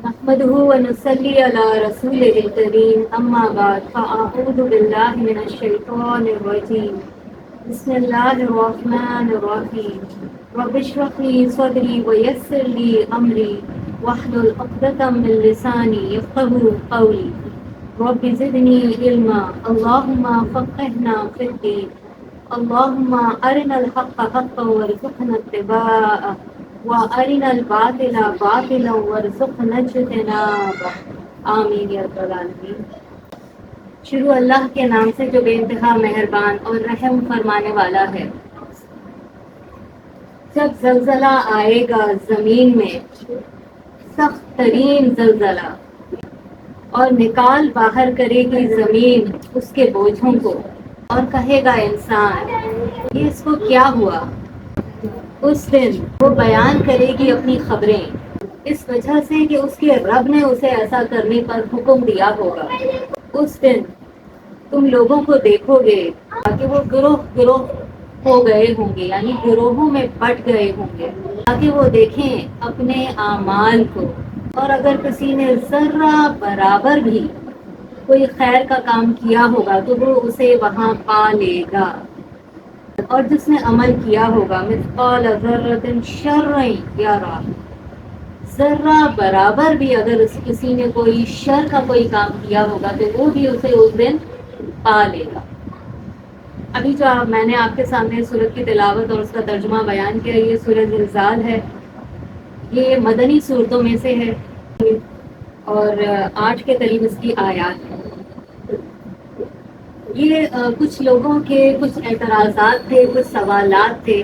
نحمده ونصلي على رسوله الكريم أما بعد فأعوذ بالله من الشيطان الرجيم بسم الله الرحمن الرحيم رب اشرح لي صدري ويسر لي أمري واحلل عقدة من لساني يفقهوا قولي رب زدني علما اللهم فقهنا في الدين اللهم أرنا الحق حقا وارزقنا اتباعه وَأَرِنَا الْبَاطِلَ بَاطِلًا وَارْزُقْنَا اجْتِنَابَهُ آمین یا رب العالمین۔ شروع اللہ کے نام سے جو بے انتہا مہربان اور رحم فرمانے والا ہے۔ جب زلزلہ آئے گا زمین میں، سخت ترین زلزلہ، اور نکال باہر کرے گی زمین اس کے بوجھوں کو، اور کہے گا انسان یہ اس کو کیا ہوا، اس دن وہ بیان کرے گی اپنی خبریں، اس وجہ سے کہ اس کے رب نے اسے ایسا کرنے پر حکم دیا ہوگا۔ اس دن تم لوگوں کو دیکھو گے تاکہ وہ گروہ گروہ ہو گئے ہوں گے، یعنی گروہوں میں بٹ گئے ہوں گے، تاکہ وہ دیکھیں اپنے اعمال کو، اور اگر کسی نے ذرہ برابر بھی کوئی خیر کا کام کیا ہوگا تو وہ اسے وہاں پا لے گا، اور جس نے عمل کیا ہوگا مثقال ذرۃ شرًا یرہ، ذرہ برابر بھی اگر کسی نے کوئی شر کا کوئی کام کیا ہوگا تو وہ بھی اسے اس دن پا لے گا۔ ابھی جو میں نے آپ کے سامنے سورت کی تلاوت اور اس کا ترجمہ بیان کیا، یہ سورۃ زلزال ہے، یہ مدنی صورتوں میں سے ہے، اور 8 کے قریب اس کی آیات ہیں۔ یہ کچھ لوگوں کے کچھ اعتراضات تھے، کچھ سوالات تھے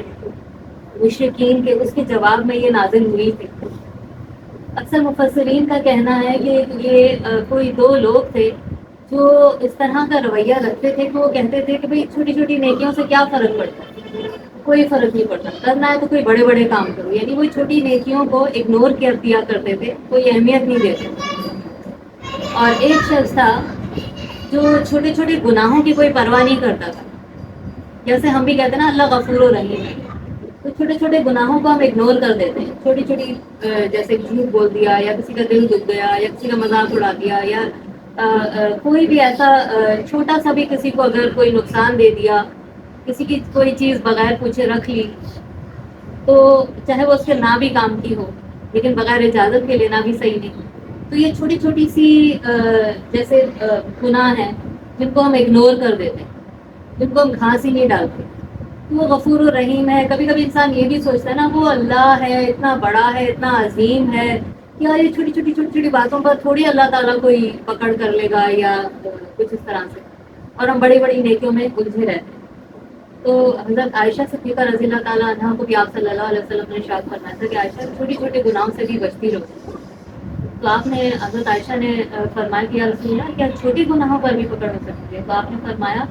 مشرکین کے، اس کے جواب میں یہ نازل ہوئی تھی۔ اکثر مفسرین کا کہنا ہے کہ یہ کوئی 2 لوگ تھے جو اس طرح کا رویہ رکھتے تھے کہ وہ کہتے تھے کہ بھئی چھوٹی چھوٹی نیکیوں سے کیا فرق پڑتا ہے، کوئی فرق نہیں پڑتا، کرنا ہے تو کوئی بڑے بڑے کام کرو، یعنی وہ چھوٹی نیکیوں کو اگنور کیا کرتے تھے، کوئی اہمیت نہیں دیتے۔ اور ایک شخص تھا جو چھوٹے چھوٹے گناہوں کی کوئی پرواہ نہیں کرتا تھا، جیسے ہم بھی کہتے ہیں نا اللہ غفور و رحیم ہے، تو چھوٹے چھوٹے گناہوں کو ہم اگنور کر دیتے ہیں، چھوٹی چھوٹی جیسے جھوٹ بول دیا، یا کسی کا دل دکھ گیا، یا کسی کا مذاق اڑا دیا، یا کوئی بھی ایسا چھوٹا سا بھی کسی کو اگر کوئی نقصان دے دیا، کسی کی کوئی چیز بغیر پوچھے رکھ لی، تو چاہے وہ اس کے نہ بھی کام کی ہو لیکن بغیر اجازت کے لینا بھی صحیح نہیں۔ تو یہ چھوٹی چھوٹی سی جیسے گناہ ہیں جن کو ہم اگنور کر دیتے ہیں، جن کو ہم گھاس ہی نہیں ڈالتے، تو وہ غفور و رحیم ہے۔ کبھی کبھی انسان یہ بھی سوچتا ہے نا وہ اللہ ہے، اتنا بڑا ہے، اتنا عظیم ہے، کیا یہ چھوٹی چھوٹی باتوں پر تھوڑی اللہ تعالیٰ کوئی پکڑ کر لے گا یا کچھ اس طرح سے، اور ہم بڑی بڑی نیکیوں میں الجھے رہتے ہیں۔ تو حضرت عائشہ صدیقہ رضی اللہ تعالیٰ عنہ کو بھی آپ صلی اللہ علیہ وسلم نے ارشاد فرمایا تھا کہ عائشہ چھوٹی چھوٹے گناہوں سے بھی بچتی رہو۔ تو آپ نے حضرت عائشہ نے فرمایا کہ یا رسول اللہ کیا چھوٹی گناہوں پر بھی پکڑ ہو سکتی ہے؟ تو آپ نے فرمایا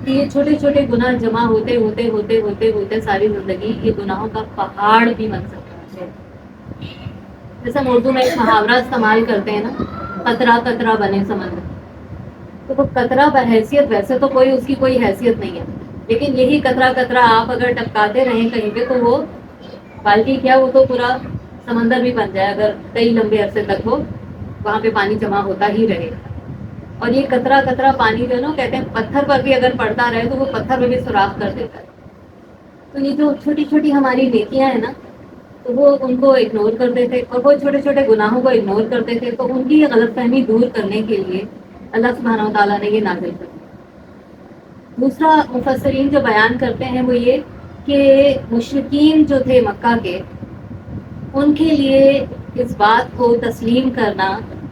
کہ یہ چھوٹے چھوٹے گناہ جمع ہوتے ہوتے ہوتے ہوتے ہوتے ساری زندگی یہ گناہوں کا پہاڑ بھی بن سکتا ہے۔ جیسے ہم اردو میں ایک محاورہ استعمال کرتے ہیں نا، قطرہ قطرہ بنے سمندر، تو وہ قطرہ بحیثیت ویسے تو کوئی اس کی کوئی حیثیت نہیں ہے، لیکن یہی قطرہ قطرہ آپ اگر ٹپکاتے رہیں کہیں پہ تو وہ بالٹی کیا وہ تو پورا سمندر بھی بن جائے، اگر کئی لمبے عرصے تک وہ وہاں پہ پانی جمع ہوتا ہی رہے۔ اور یہ قطرہ قطرہ پانی جو ہے نا کہتے ہیں پتھر پر بھی اگر پڑتا رہے تو وہ پتھر میں بھی سوراخ کر دیتا ہے۔ تو یہ جو چھوٹی چھوٹی ہماری نیکیاں ہیں نا، تو وہ ان کو اگنور کرتے تھے، اور وہ چھوٹے چھوٹے گناہوں کو اگنور کرتے تھے، تو ان کی غلط فہمی دور کرنے کے لیے اللہ سبحانہ و تعالیٰ نے یہ نازل کر دیا۔ دوسرا مفسرین جو بیان کرتے ہیں وہ یہ کہ مشرکین جو تھے مکہ کے، ان کے لیے اس بات کو تسلیم کرنا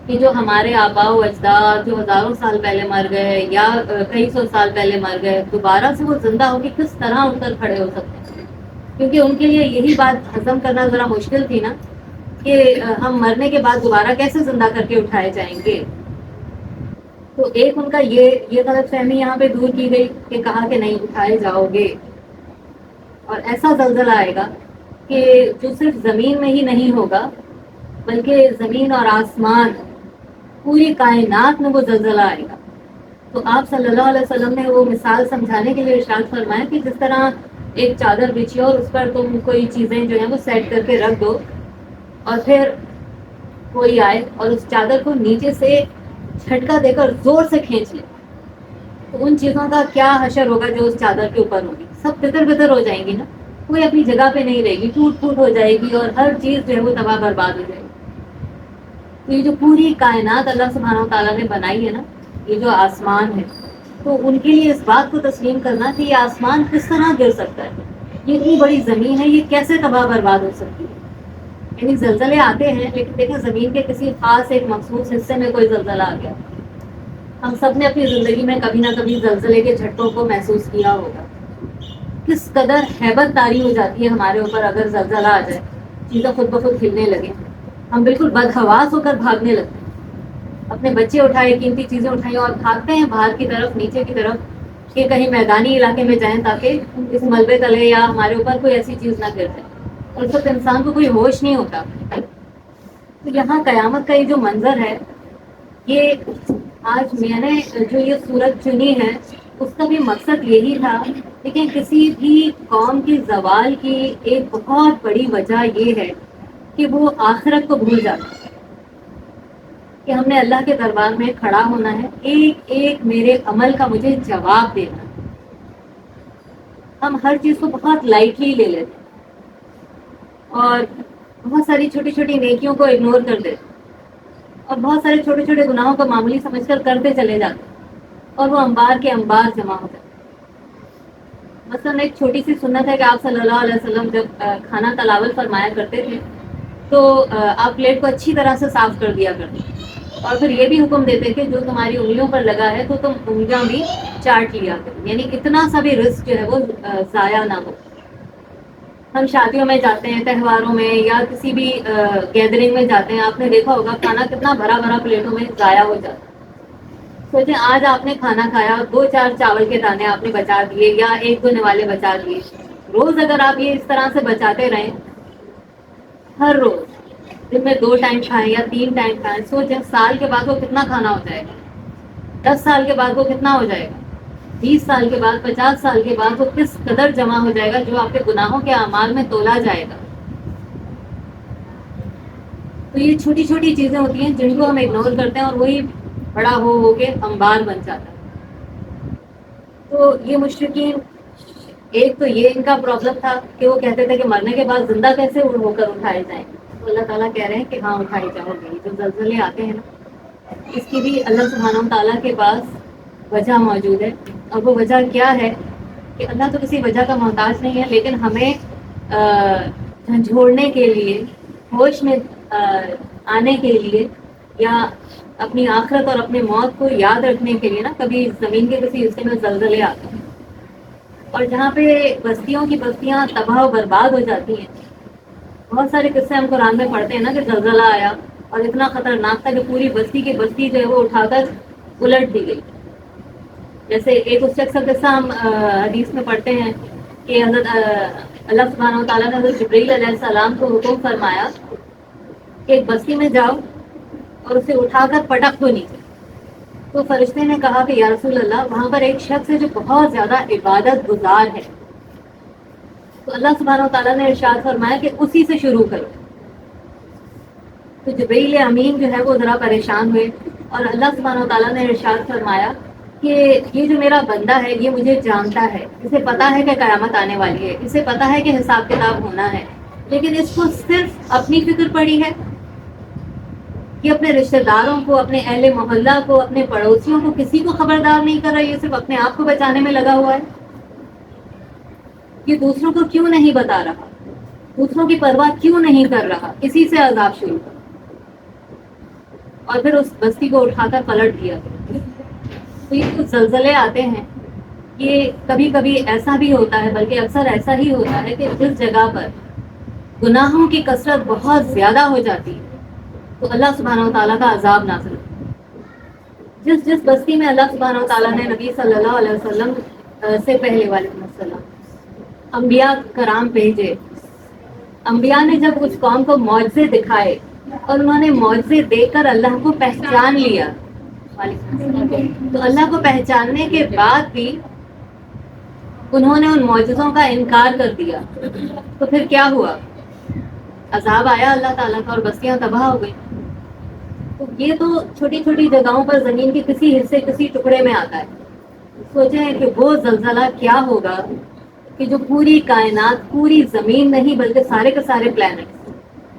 کہ جو ہمارے آباء و اجداد جو ہزاروں سال پہلے مر گئے یا کئی سو سال پہلے مر گئے، دوبارہ سے وہ زندہ ہو کے کس طرح اٹھ کر کھڑے ہو سکتے ہیں، کیونکہ ان کے لیے یہی بات ہضم کرنا ذرا مشکل تھی نا کہ ہم مرنے کے بعد دوبارہ کیسے زندہ کر کے اٹھائے جائیں گے۔ تو ایک ان کا یہ غلط فہمی یہاں پہ دور کی گئی کہ کہا کہ نہیں اٹھائے جاؤ گے، اور ایسا زلزلہ آئے گا کہ جو صرف زمین میں ہی نہیں ہوگا بلکہ زمین اور آسمان پوری کائنات میں وہ زلزلہ آئے گا۔ تو آپ صلی اللہ علیہ وسلم نے وہ مثال سمجھانے کے لیے ارشاد فرمایا کہ جس طرح ایک چادر بچھی اور اس پر تم کوئی چیزیں جو ہیں وہ سیٹ کر کے رکھ دو، اور پھر کوئی آئے اور اس چادر کو نیچے سے جھٹکا دے کر زور سے کھینچ لے، تو ان چیزوں کا کیا حشر ہوگا جو اس چادر کے اوپر ہوگی؟ سب تتر بتر ہو جائیں گی نا، کوئی اپنی جگہ پہ نہیں رہے گی، ٹوٹ پھوٹ ہو جائے گی اور ہر چیز جو ہے وہ تباہ برباد ہو جائے گی۔ تو یہ جو پوری کائنات اللہ سبحانہ و تعالیٰ نے بنائی ہے نا، یہ جو آسمان ہے، تو ان کے لیے اس بات کو تسلیم کرنا کہ یہ آسمان کس طرح گر سکتا ہے، یہ اتنی بڑی زمین ہے، یہ کیسے تباہ برباد ہو سکتی ہے؟ یعنی زلزلے آتے ہیں، لیکن دیکھیں زمین کے کسی خاص ایک مخصوص حصے میں کوئی زلزلہ آ گیا، ہم سب نے اپنی زندگی میں کبھی نہ کبھی زلزلے کے جھٹکوں کو محسوس کیا ہوگا، کس قدر ہیبت طاری ہو جاتی ہے ہمارے اوپر اگر زلزلہ آ جائے، چیزیں خود بخود ہلنے لگے، ہم بالکل بدحواس ہو کر بھاگنے لگتے ہیں، اپنے بچے اٹھائے، قیمتی چیزیں اٹھائیں اور بھاگتے ہیں باہر کی طرف، نیچے کی طرف، کہ کہیں میدانی علاقے میں جائیں تاکہ اس ملبے تلے یا ہمارے اوپر کوئی ایسی چیز نہ گر جائے، اور اس وقت انسان کو کوئی ہوش نہیں ہوتا۔ تو یہاں قیامت کا یہ جو منظر ہے، یہ آج میں نے جو یہ صورت چنی ہے اس کا بھی مقصد یہی تھا، لیکن کسی بھی قوم کی زوال کی ایک بہت بڑی وجہ یہ ہے کہ وہ آخرت کو بھول جاتا ہے، کہ ہم نے اللہ کے دربار میں کھڑا ہونا ہے، ایک ایک میرے عمل کا مجھے جواب دینا ہے۔ ہم ہر چیز کو بہت لائٹلی لے لیتے ہیں اور بہت ساری چھوٹی چھوٹی نیکیوں کو اگنور کر دیتے ہیں، اور بہت سارے چھوٹے چھوٹے گناہوں کو معمولی سمجھ کر کرتے چلے جاتے ہیں، اور وہ انبار کے انبار جمع ہو جاتے ہیں۔ مثلاً ایک چھوٹی سی سنت ہے کہ آپ صلی اللہ علیہ وسلم جب کھانا تناول فرمایا کرتے تھے تو آپ پلیٹ کو اچھی طرح سے صاف کر دیا کرتے، اور پھر یہ بھی حکم دیتے کہ جو تمہاری انگلیوں پر لگا ہے تو تم انگلیاں بھی چاٹ لیا کرو، یعنی اتنا سا بھی رزق جو ہے وہ ضائع نہ ہو۔ ہم شادیوں میں جاتے ہیں، تہواروں میں یا کسی بھی گیدرنگ میں جاتے ہیں، آپ نے دیکھا ہوگا کھانا کتنا بھرا بھرا پلیٹوں میں ضائع ہو جاتا ہے۔ سوچیں آج آپ نے کھانا کھایا، دو چار چاول کے دانے آپ نے بچا دیے یا ایک دو نوالے بچا دیے، روز اگر آپ یہ اس طرح سے بچاتے رہیں، ہر روز دن میں 2 ٹائم کھائیں یا 3 ٹائم کھائیں، سوچیں سال کے بعد وہ کتنا کھانا ہو جائے گا، 10 سال کے بعد وہ کتنا ہو جائے گا، 20 سال کے بعد، 50 سال کے بعد وہ کس قدر جمع ہو جائے گا جو آپ کے گناہوں کے اعمال میں تولا جائے گا۔ تو یہ چھوٹی چھوٹی چیزیں ہوتی ہیں جن کو ہم اگنور کرتے ہیں اور وہی بڑا ہو کے انبار بن جاتا ہے۔ تو یہ مشرکین، ایک تو یہ ان کا پرابلم تھا کہ وہ کہتے تھے کہ مرنے کے بعد زندہ کیسے ہو کر اٹھائے جائیں، تو اللہ تعالیٰ کہہ رہے ہیں کہ ہاں اٹھائی جاؤ گے۔ جو زلزلے آتے ہیں نا، اس کی بھی اللہ سبحانہ و تعالیٰ کے پاس وجہ موجود ہے، اور وہ وجہ کیا ہے کہ اللہ تو کسی وجہ کا محتاج نہیں ہے، لیکن ہمیں جھنجھوڑنے کے لیے، ہوش میں آنے کے لیے، یا اپنی آخرت اور اپنی موت کو یاد رکھنے کے لیے نا، کبھی زمین کے کسی حصے میں زلزلے آتے ہیں، اور جہاں پہ بستیوں کی بستیاں تباہ و برباد ہو جاتی ہیں۔ بہت سارے قصے ہم قرآن میں پڑھتے ہیں نا کہ زلزلہ آیا اور اتنا خطرناک تھا کہ پوری بستی کی بستی جو ہے وہ اٹھا کر الٹ دی گئی۔ جیسے ایک اس شخص کا قصہ ہم حدیث میں پڑھتے ہیں کہ حضرت اللہ سبحانہ و تعالیٰ نے حضرت جبرائیل علیہ السلام کو حکم فرمایا کہ ایک بستی میں جاؤ اور اسے اٹھا کر پٹک دو نیچے۔ تو فرشتے نے کہا کہ یا رسول اللہ، وہاں پر ایک شخص ہے جو بہت زیادہ عبادت گزار ہے۔ تو اللہ سبحانہ و تعالیٰ نے ارشاد فرمایا کہ اسی سے شروع کرو۔ تو جبرائیل امین جو ہے وہ ذرا پریشان ہوئے، اور اللہ سبحانہ و تعالیٰ نے ارشاد فرمایا کہ یہ جو میرا بندہ ہے یہ مجھے جانتا ہے، اسے پتا ہے کہ قیامت آنے والی ہے، اسے پتا ہے کہ حساب کتاب ہونا ہے، لیکن اس کو صرف اپنی فکر پڑی ہے کہ اپنے رشتہ داروں کو، اپنے اہل محلہ کو، اپنے پڑوسیوں کو، کسی کو خبردار نہیں کر رہا، یہ صرف اپنے آپ کو بچانے میں لگا ہوا ہے۔ یہ دوسروں کو کیوں نہیں بتا رہا، دوسروں کی پرواہ کیوں نہیں کر رہا، اسی سے عذاب شروع کر، اور پھر اس بستی کو اٹھا کر پلٹ دیا گیا۔ تو یہ جو زلزلے آتے ہیں، یہ کبھی کبھی ایسا بھی ہوتا ہے، بلکہ اکثر ایسا ہی ہوتا ہے کہ جس جگہ پر گناہوں کی کثرت بہت زیادہ ہو جاتی ہے تو اللہ سبحانہ و تعالیٰ کا عذاب نازل ہوتا ہے۔ جس جس بستی میں اللہ سبحانہ و تعالیٰ نے نبی صلی اللہ علیہ وسلم سے پہلے، وعلیکم السلام، انبیاء کرام بھیجے، انبیاء نے جب اس قوم کو معجزے دکھائے اور انہوں نے معجزے دیکھ کر اللہ کو پہچان لیا، تو اللہ کو پہچاننے کے بعد بھی انہوں نے ان معجزوں کا انکار کر دیا، تو پھر کیا ہوا؟ عذاب آیا اللہ تعالیٰ کا اور بستیاں تباہ ہو گئی۔ تو یہ تو چھوٹی چھوٹی جگہوں پر زمین کے کسی حصے کسی ٹکڑے میں آتا ہے. سوچیں کہ وہ زلزلہ کیا ہوگا کہ جو پوری کائنات، پوری زمین نہیں بلکہ سارے کے سارے پلانٹس،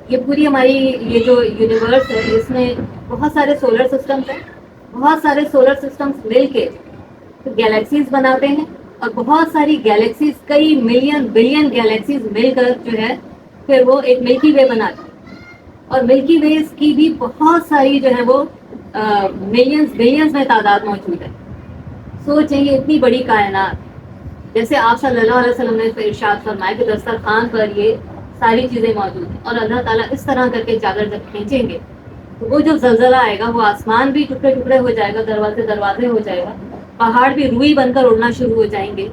یہ پوری ہماری یہ جو یونیورس ہے اس میں بہت سارے سولر سسٹمس ہیں. بہت سارے سولر سسٹمس مل کے گیلیکسیز بناتے ہیں، اور بہت ساری گیلیکسیز، کئی ملین بلین گیلیکسیز مل کر جو ہے پھر وہ ایک ملکی وے بناتی ہے. اور ملکی ویز کی بھی بہت ساری جو ہے وہ ملینز بلینز میں تعداد موجود ہے. سوچیں یہ اتنی بڑی کائنات، جیسے آپ صلی اللہ علیہ وسلم نے ارشاد فرمایا کہ دسترخوان پر یہ ساری چیزیں موجود ہیں، اور اللہ تعالیٰ اس طرح کر کے چادر جب کھینچیں گے تو وہ جو زلزلہ آئے گا وہ آسمان بھی ٹکڑے ٹکڑے ہو جائے گا، دروازے دروازے ہو جائے گا، پہاڑ بھی روئی بن کر اڑنا شروع ہو جائیں گے.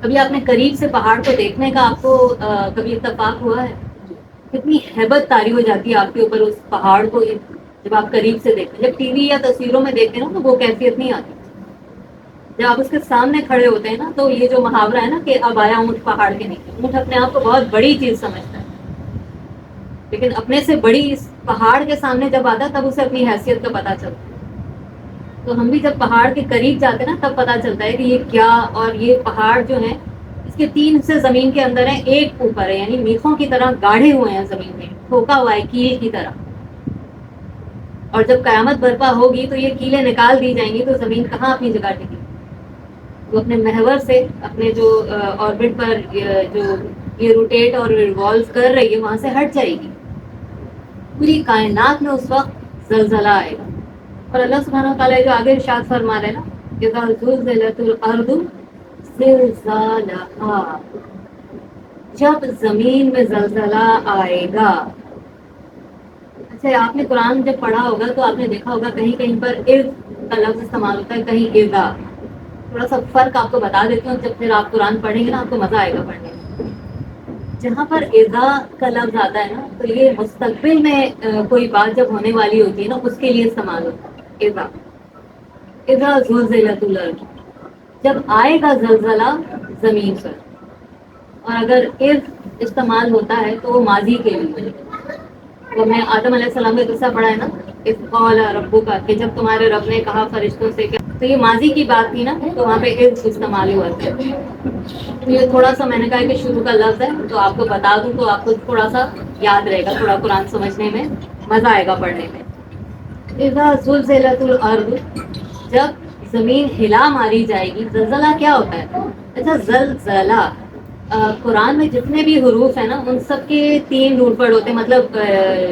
کبھی آپ نے قریب سے پہاڑ کو دیکھنے کا آپ کو کبھی اتفاق ہوا ہے؟ کتنی ہیبت طاری ہو جاتی ہے آپ کے اوپر اس پہاڑ کو جب آپ قریب سے دیکھتے ہیں. جب ٹی وی یا تصویروں میں دیکھتے ہیں نا تو وہ کیفیت نہیں آتی. جب آپ اس کے سامنے کھڑے ہوتے ہیں نا تو یہ جو محاورہ ہے نا کہ اب آیا اونٹ پہاڑ کے نیچے، اونٹ اپنے آپ کو بہت بڑی چیز سمجھتا ہے، لیکن اپنے سے بڑی اس پہاڑ کے سامنے جب آتا ہے تب اسے اپنی حیثیت کا پتہ چلتا ہے. تو ہم بھی جب پہاڑ کے قریب جاتے ہیں نا تب پتہ چلتا ہے کہ یہ کیا، اور یہ پہاڑ جو ہیں اس کے 3 حصے زمین کے اندر ہیں، ایک اوپر ہے، یعنی میخوں کی طرح گاڑھے ہوئے ہیں زمین میں، ٹھوکا ہوا ہے کیل کی طرح. اور جب قیامت برپا ہوگی تو یہ کیلیں نکال دی جائیں گی تو زمین کہاں اپنی جگہ ٹکے؟ وہ اپنے محور سے، اپنے جو آربٹ پر جو یہ روٹیٹ اور ریوالو کر رہی ہے وہاں سے ہٹ جائے گی. پوری کائنات میں اس وقت زلزلہ آئے گا. اور اللہ سبحانہ و تعالیٰ جو آگے ارشاد فرما رہے ہیں نا، اذا زلزلت الارض زلزالہا، جب زمین میں زلزلہ آئے گا. اچھا، آپ نے قرآن جب پڑھا ہوگا تو آپ نے دیکھا ہوگا کہیں کہیں پر اذ کا لفظ استعمال ہوتا ہے، کہیں اذا. تھوڑا سا فرق آپ کو بتا دیتی ہوں، جب پھر آپ قرآن پڑھیں گے نا آپ کو مزہ آئے گا پڑھنے میں. جہاں پر اذا کا لفظ آتا ہے نا تو یہ مستقبل میں کوئی بات جب ہونے والی ہوتی ہے نا اس کے لیے استعمال ہوتا ہے. اذا، اذا زلزلت الارض، جب آئے گا زلزلہ زمین پر. اور اگر اذ استعمال ہوتا ہے تو وہ ماضی کے لیے. تو میں آدم علیہ السلام کا قصہ پڑھا ہے نا، اذ قال ربک، کہ جب تمہارے رب نے کہا فرشتوں سے کہ، تو یہ ماضی کی بات تھی نا، تو وہاں پہ اذ استعمال ہوا تھا. تو یہ تھوڑا سا میں نے کہا کہ شروع کا لفظ ہے تو آپ کو بتا دوں تو آپ کو تھوڑا سا یاد رہے گا، تھوڑا قرآن سمجھنے میں مزہ آئے گا پڑھنے میں. اذا زلزلت الارض، جب زمین ہلا ماری جائے گی. زلزلہ کیا ہوتا ہے؟ اچھا، زلزلہ قرآن میں جتنے بھی حروف ہیں نا ان سب کے 3 روٹ ورڈ ہوتے ہیں. مطلب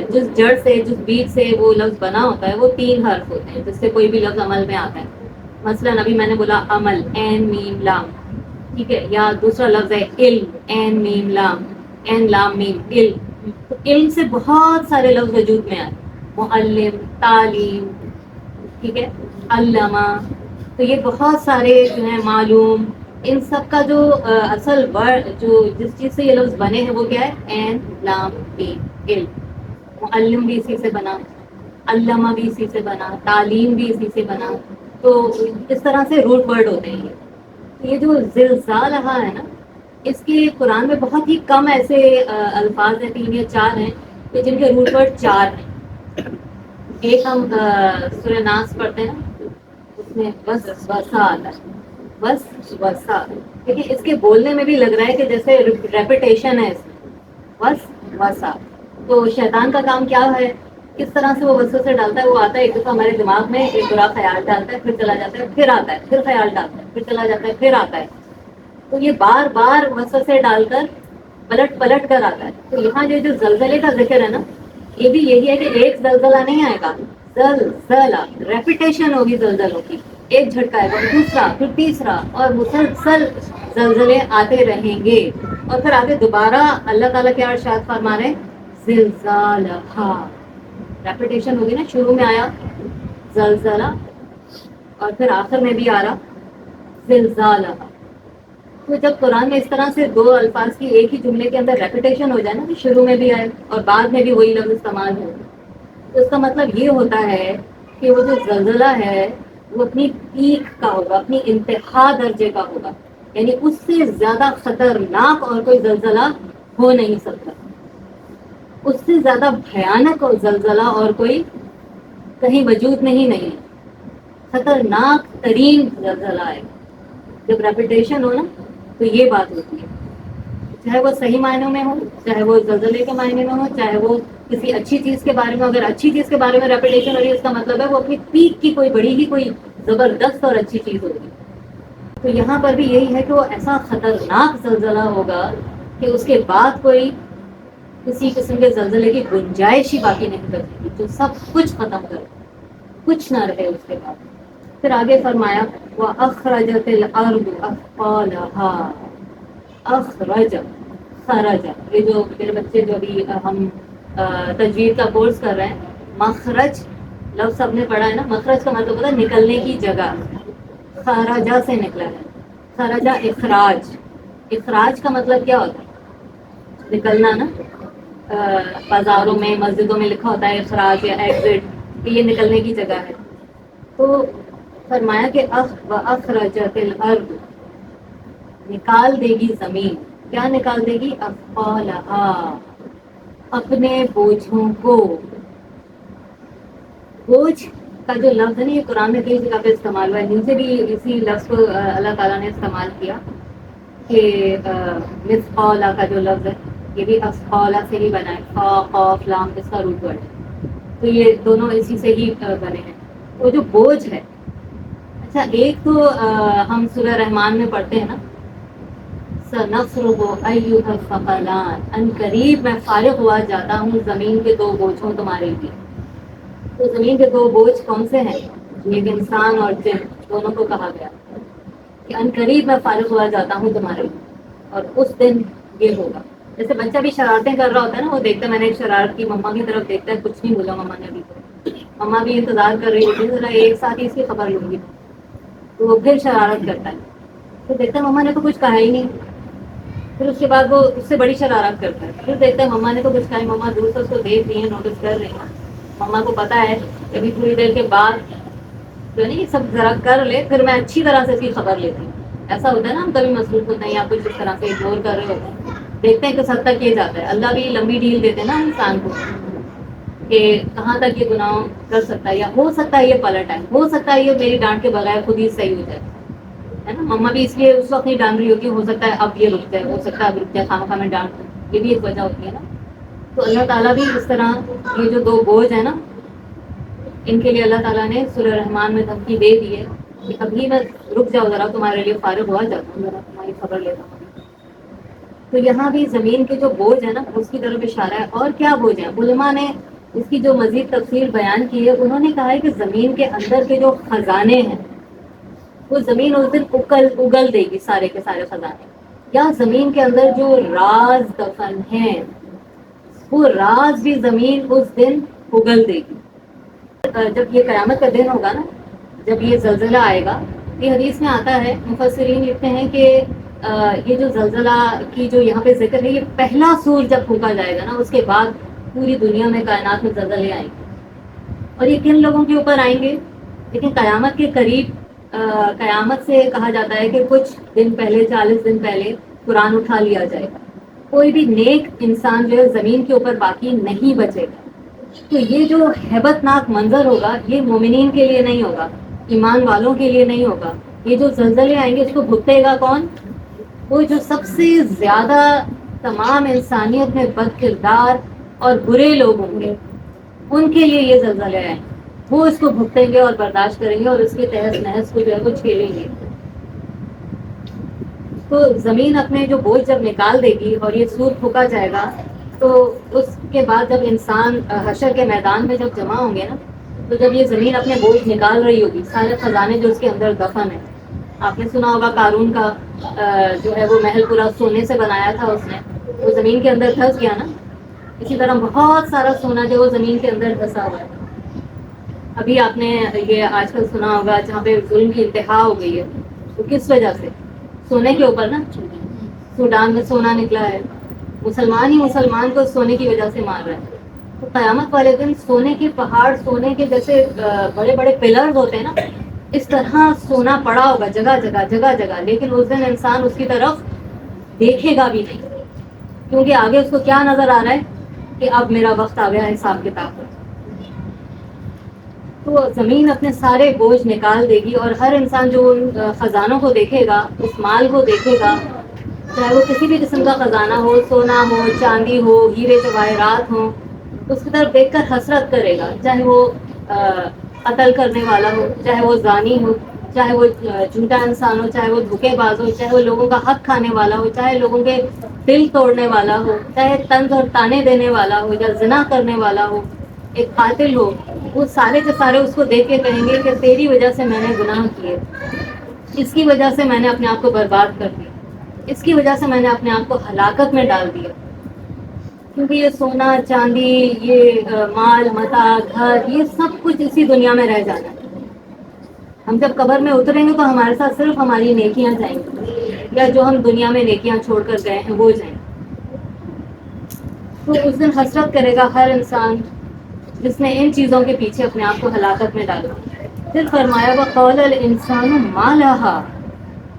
جس جڑ سے، جس بیج سے وہ لفظ بنا ہوتا ہے وہ 3 حرف ہوتے ہیں جس سے کوئی بھی لفظ عمل میں آتا ہے. مثلاً ابھی میں نے بولا عمل، عین میم لام، ٹھیک ہے. یا دوسرا لفظ ہے علم، عین میم لام، عین لام میم، علم. تو علم سے بہت سارے لفظ وجود میں آئے، معلم، تعلیم، ٹھیک ہے، علامہ. تو یہ بہت سارے جو ہیں معلوم، ان سب کا جو اصل ورڈ جو جس چیز سے یہ لفظ بنے ہیں وہ کیا ہے؟ عین لام میم، علم. معلم بھی اسی سے بنا، علامہ بھی اسی سے بنا، تعلیم بھی اسی سے بنا. تو اس طرح سے روٹ ورڈ ہوتے ہیں. یہ جو زلزالہ ہے نا، اس کے قرآن میں بہت ہی کم ایسے الفاظ ہیں، 3 یا 4 ہیں کہ جن کے روٹ ورڈ 4 ہیں. ایک ہم سورہ ناس پڑھتے ہیں نا، اس میں بس وسا آتا ہے، بس وسا. لیکن اس کے بولنے میں بھی لگ رہا ہے کہ جیسے ریپیٹیشن ہے اس میں، بس وسا. تو شیطان کا کام کیا ہے؟ کس طرح سے وہ وسوسے ڈالتا ہے؟ وہ آتا ہے ایک دفعہ ہمارے دماغ میں، ایک برا خیال ڈالتا ہے، پھر چلا جاتا ہے، پھر آتا ہے، پھر خیال ڈالتا ہے، پھر چلا جاتا ہے، پھر آتا ہے. تو یہ بار بار وسوسے ڈال کر پلٹ پلٹ کر آتا ہے. تو یہاں یہ جو زلزلے کا ذکر ہے نا، یہ بھی یہی ہے کہ ایک زلزلہ نہیں آئے گا، زلزلہ، ریپیٹیشن ہوگی زلزلوں کی. ایک جھٹکا آئے گا، دوسرا، پھر تیسرا، اور مسلسل زلزلے آتے رہیں گے. اور پھر آگے دوبارہ اللہ تعالیٰ کیا ارشاد فرما رہے ہیں؟ زلزالہا. ریپیٹیشن ہوگی نا، شروع میں آیا زلزلہ اور پھر آخر میں بھی آ رہا زلزالہا. تو جب قرآن میں اس طرح سے 2 الفاظ کی ایک ہی جملے کے اندر ریپیٹیشن ہو جائے نا، کہ شروع میں بھی آئے اور بعد میں بھی وہی لفظ استعمال ہو، تو اس کا مطلب یہ ہوتا ہے کہ وہ جو زلزلہ ہے وہ اپنی پیک کا ہوگا، اپنی انتہا درجے کا ہوگا. یعنی اس سے زیادہ خطرناک اور کوئی زلزلہ ہو نہیں سکتا، اس سے زیادہ بھیانک اور زلزلہ اور کوئی کہیں وجود نہیں ہے، خطرناک ترین زلزلہ ہے. جب ریپیٹیشن ہو نا تو یہ بات ہوتی ہے، چاہے وہ صحیح معنوں میں ہو، چاہے وہ زلزلے کے معنی میں ہو، چاہے وہ کسی اچھی چیز کے بارے میں. اگر اچھی چیز کے بارے میں ریپیٹیشن ہو رہی ہے، اس کا مطلب ہے وہ اپنی پیک کی کوئی بڑی ہی کوئی زبردست اور اچھی چیز ہوگی. تو یہاں پر بھی یہی ہے کہ وہ ایسا خطرناک زلزلہ ہوگا کہ اس کے بعد کوئی کسی قسم کے زلزلے کی گنجائش ہی باقی نہیں بچے گی، جو سب کچھ ختم کر دے، کچھ نہ رہے اس کے بعد. پھر آگے فرمایا وَأَخْرَجَتِ الْأَرْضُ أَثْقَالَهَا. اخرج، خرج، یہ جو میرے بچے جو ابھی ہم تجوید کا کورس کر رہے ہیں، مخرج لفظ سب نے پڑھا ہے نا. مخرج کا مطلب ہوتا ہے نکلنے کی جگہ. خراجہ سے نکلا ہے، خراجہ اخراج. اخراج کا مطلب کیا ہوتا ہے؟ نکلنا نا. بازاروں میں مسجدوں میں لکھا ہوتا ہے اخراج یا ایگزٹ، کہ یہ نکلنے کی جگہ ہے. تو فرمایا کہ اخرجت الارض، نکال دے گی زمین. کیا نکال دے گی؟ اثقالہا، اپنے بوجھوں کو. بوجھ کا جو لفظ ہے نا، یہ قرآن میں کئی جگہ پہ استعمال ہوا ہے. نیچے بھی اسی لفظ کو اللہ تعالیٰ نے استعمال کیا کہ مثقالہ کا جو لفظ ہے یہ بھی اثقالہ سے ہی بنا ہے، خا قاف لام اس کا روٹ ورڈ ہے. تو یہ دونوں اسی سے ہی بنے ہیں. وہ جو بوجھ ہے، اچھا ایک تو ہم سورہ رحمان میں پڑھتے ہیں نا، سَنَفْرُغُ أَيُّهَا الثَّقَلَانِ، ان قریب میں فارغ ہوا جاتا ہوں زمین کے دو بوجھوں تمہارے لیے. تو زمین کے دو بوجھ کون سے ہیں؟ ایک انسان اور جن، دونوں کو کہا گیا کہ ان قریب میں فارغ ہوا جاتا ہوں تمہارے لیے. اور اس دن یہ ہوگا، جیسے بچہ بھی شرارتیں کر رہا ہوتا ہے نا، وہ دیکھتا ہے میں نے ایک شرارت کی، مما کی طرف دیکھتا ہے کچھ نہیں بولا مما نے ابھی تو، مما بھی انتظار کر رہی ہوتی ہے ذرا ایک ساتھ ہی اس کی خبر لوں گی، تو وہ پھر شرارت کرتا ہے. تو دیکھتا ہے مما نے تو کچھ کہا ہی نہیں، پھر اس کے بعد وہ اس سے بڑی شرارت کرتا ہے. پھر دیکھتا ہے مما نے تو کچھ کہا، مما دور سے اس کو دیکھ رہی ہیں، نوٹس کر رہی ہیں. مما کو پتا ہے کہ ابھی تھوڑی دیر کے بعد جو نہیں سب ذرا کر لے، پھر میں اچھی طرح سے اس کی خبر لیتی ہوں. ایسا ہوتا ہے نا، ہم کبھی مصروف ہوتے ہیں یا کچھ اس طرح سے اگنور کر رہے ہوتے ہیں، دیکھتے ہیں کہ سب تک یہ جاتا ہے. اللہ بھی لمبی ڈیل دیتے ہیں نا انسان کو کہ کہاں تک یہ گناہ کر سکتا ہے، یا ہو سکتا ہے یہ پلٹ آئے، ہو سکتا ہے یہ میری ڈانٹ کے بغیر خود ہی صحیح ہو جائے، ہے نا. مما بھی اس لیے اس وقت نہیں ڈانٹ رہی ہوتی، ہو سکتا ہے اب یہ رک جائے، ہو سکتا ہے اب رک جائے، خامخواہ میں ڈانٹ دوں، یہ بھی ایک وجہ ہوتی ہے نا. تو اللہ تعالیٰ بھی اس طرح یہ جو دو بوجھ ہیں نا، ان کے لیے اللہ تعالیٰ نے سورہ رحمان میں دھمکی دے دی ہے کہ ابھی میں رک جاؤ ذرا، تمہارے لیے فارغ ہوا جاتا ہوں، ذرا تمہاری خبر لیتا ہوں. تو یہاں بھی زمین کے جو بوجھ ہے نا اس کی طرف اشارہ ہے. اور کیا بوجھ ہے؟ علماء نے اس کی جو مزید تفصیل بیان کی ہے، انہوں نے کہا ہے کہ زمین کے اندر کے جو خزانے ہیں وہ زمین اس دن اگل دے گی، سارے کے سارے خزانے. یا زمین کے اندر جو راز دفن ہیں وہ راز بھی زمین اس دن اگل دے گی. جب یہ قیامت کا دن ہوگا نا، جب یہ زلزلہ آئے گا، یہ حدیث میں آتا ہے، مفسرین لکھتے ہیں کہ یہ جو زلزلہ کی جو یہاں پہ ذکر ہے، یہ پہلا سور جب پھونکا جائے گا نا، اس کے بعد پوری دنیا میں کائنات میں زلزلے آئیں گے. اور یہ کن لوگوں کے اوپر آئیں گے؟ لیکن قیامت کے قریب، قیامت سے کہا جاتا ہے کہ کچھ دن پہلے، 40 دن پہلے قرآن اٹھا لیا جائے گا. کوئی بھی نیک انسان جو ہے زمین کے اوپر باقی نہیں بچے گا. تو یہ جو ہیبت ناک منظر ہوگا، یہ مومنین کے لیے نہیں ہوگا، ایمان والوں کے لیے نہیں ہوگا. یہ جو زلزلے آئیں گے اس کو بھگتے گا کون؟ وہ جو سب سے زیادہ تمام انسانیت میں بد کردار اور برے لوگ ہوں گے، ان کے لیے یہ زلزلے آئیں، وہ اس کو بھگتیں گے اور برداشت کریں گے اور اس کے تحس نحس کو جو ہے وہ جھیلیں گے. تو زمین اپنے جو بوجھ جب نکال دے گی اور یہ سور پھونکا جائے گا، تو اس کے بعد جب انسان حشر کے میدان میں جب جمع ہوں گے نا، تو جب یہ زمین اپنے بوجھ نکال رہی ہوگی، سارے خزانے جو اس کے اندر دفن ہیں. آپ نے سنا ہوگا قارون کا جو ہے وہ محل پورا سونے سے بنایا تھا، اس نے وہ زمین کے اندر دھس گیا نا. اسی طرح بہت سارا سونا جو وہ زمین کے اندر دھسا ہوا ہے. ابھی آپ نے یہ آج کل سنا ہوگا جہاں پہ ظلم کی انتہا ہو گئی ہے، تو کس وجہ سے؟ سونے کے اوپر نا. سوڈان میں سونا نکلا ہے، مسلمان ہی مسلمان کو سونے کی وجہ سے مار رہے ہیں. تو قیامت والے دن سونے کے پہاڑ، سونے کے جیسے بڑے بڑے پلرز ہوتے ہیں نا، اس طرح سونا پڑا ہوگا جگہ جگہ جگہ جگہ. لیکن اس دن انسان اس کی طرف دیکھے گا بھی نہیں، کیونکہ آگے اس کو کیا نظر آ رہا ہے کہ اب میرا وقت آ گیا حساب کتاب کا. تو زمین اپنے سارے بوجھ نکال دے گی، اور ہر انسان جو ان خزانوں کو دیکھے گا، اس مال کو دیکھے گا، چاہے وہ کسی بھی قسم کا خزانہ ہو، سونا ہو، چاندی ہو، ہیرے جواہرات ہوں، اس کی طرف دیکھ کر حسرت کرے گا، چاہے وہ قتل کرنے والا ہو، چاہے وہ زانی ہو، چاہے وہ جھوٹا انسان ہو، چاہے وہ دھوکے باز ہو، چاہے وہ لوگوں کا حق کھانے والا ہو، چاہے لوگوں کے دل توڑنے والا ہو، چاہے طنز اور تانے دینے والا ہو، یا زنا کرنے والا ہو، ایک قاتل ہو، وہ سارے کے سارے اس کو دیکھ کے کہیں گے کہ تیری وجہ سے میں نے گناہ کیے، اس کی وجہ سے میں نے اپنے آپ کو برباد کر دیا، اس کی وجہ سے میں نے اپنے آپ کو ہلاکت میں ڈال دیا، کیونکہ یہ سونا چاندی، یہ مال متاع، گھر، یہ سب کچھ اسی دنیا میں رہ جانا ہے۔ ہم جب قبر میں اتریں گے تو ہمارے ساتھ صرف ہماری نیکیاں جائیں گی، یا جو ہم دنیا میں نیکیاں چھوڑ کر گئے ہیں وہ جائیں۔ تو اس دن حسرت کرے گا ہر انسان جس نے ان چیزوں کے پیچھے اپنے آپ کو ہلاکت میں ڈالا۔ پھر فرمایا وقال الانسان ما لها،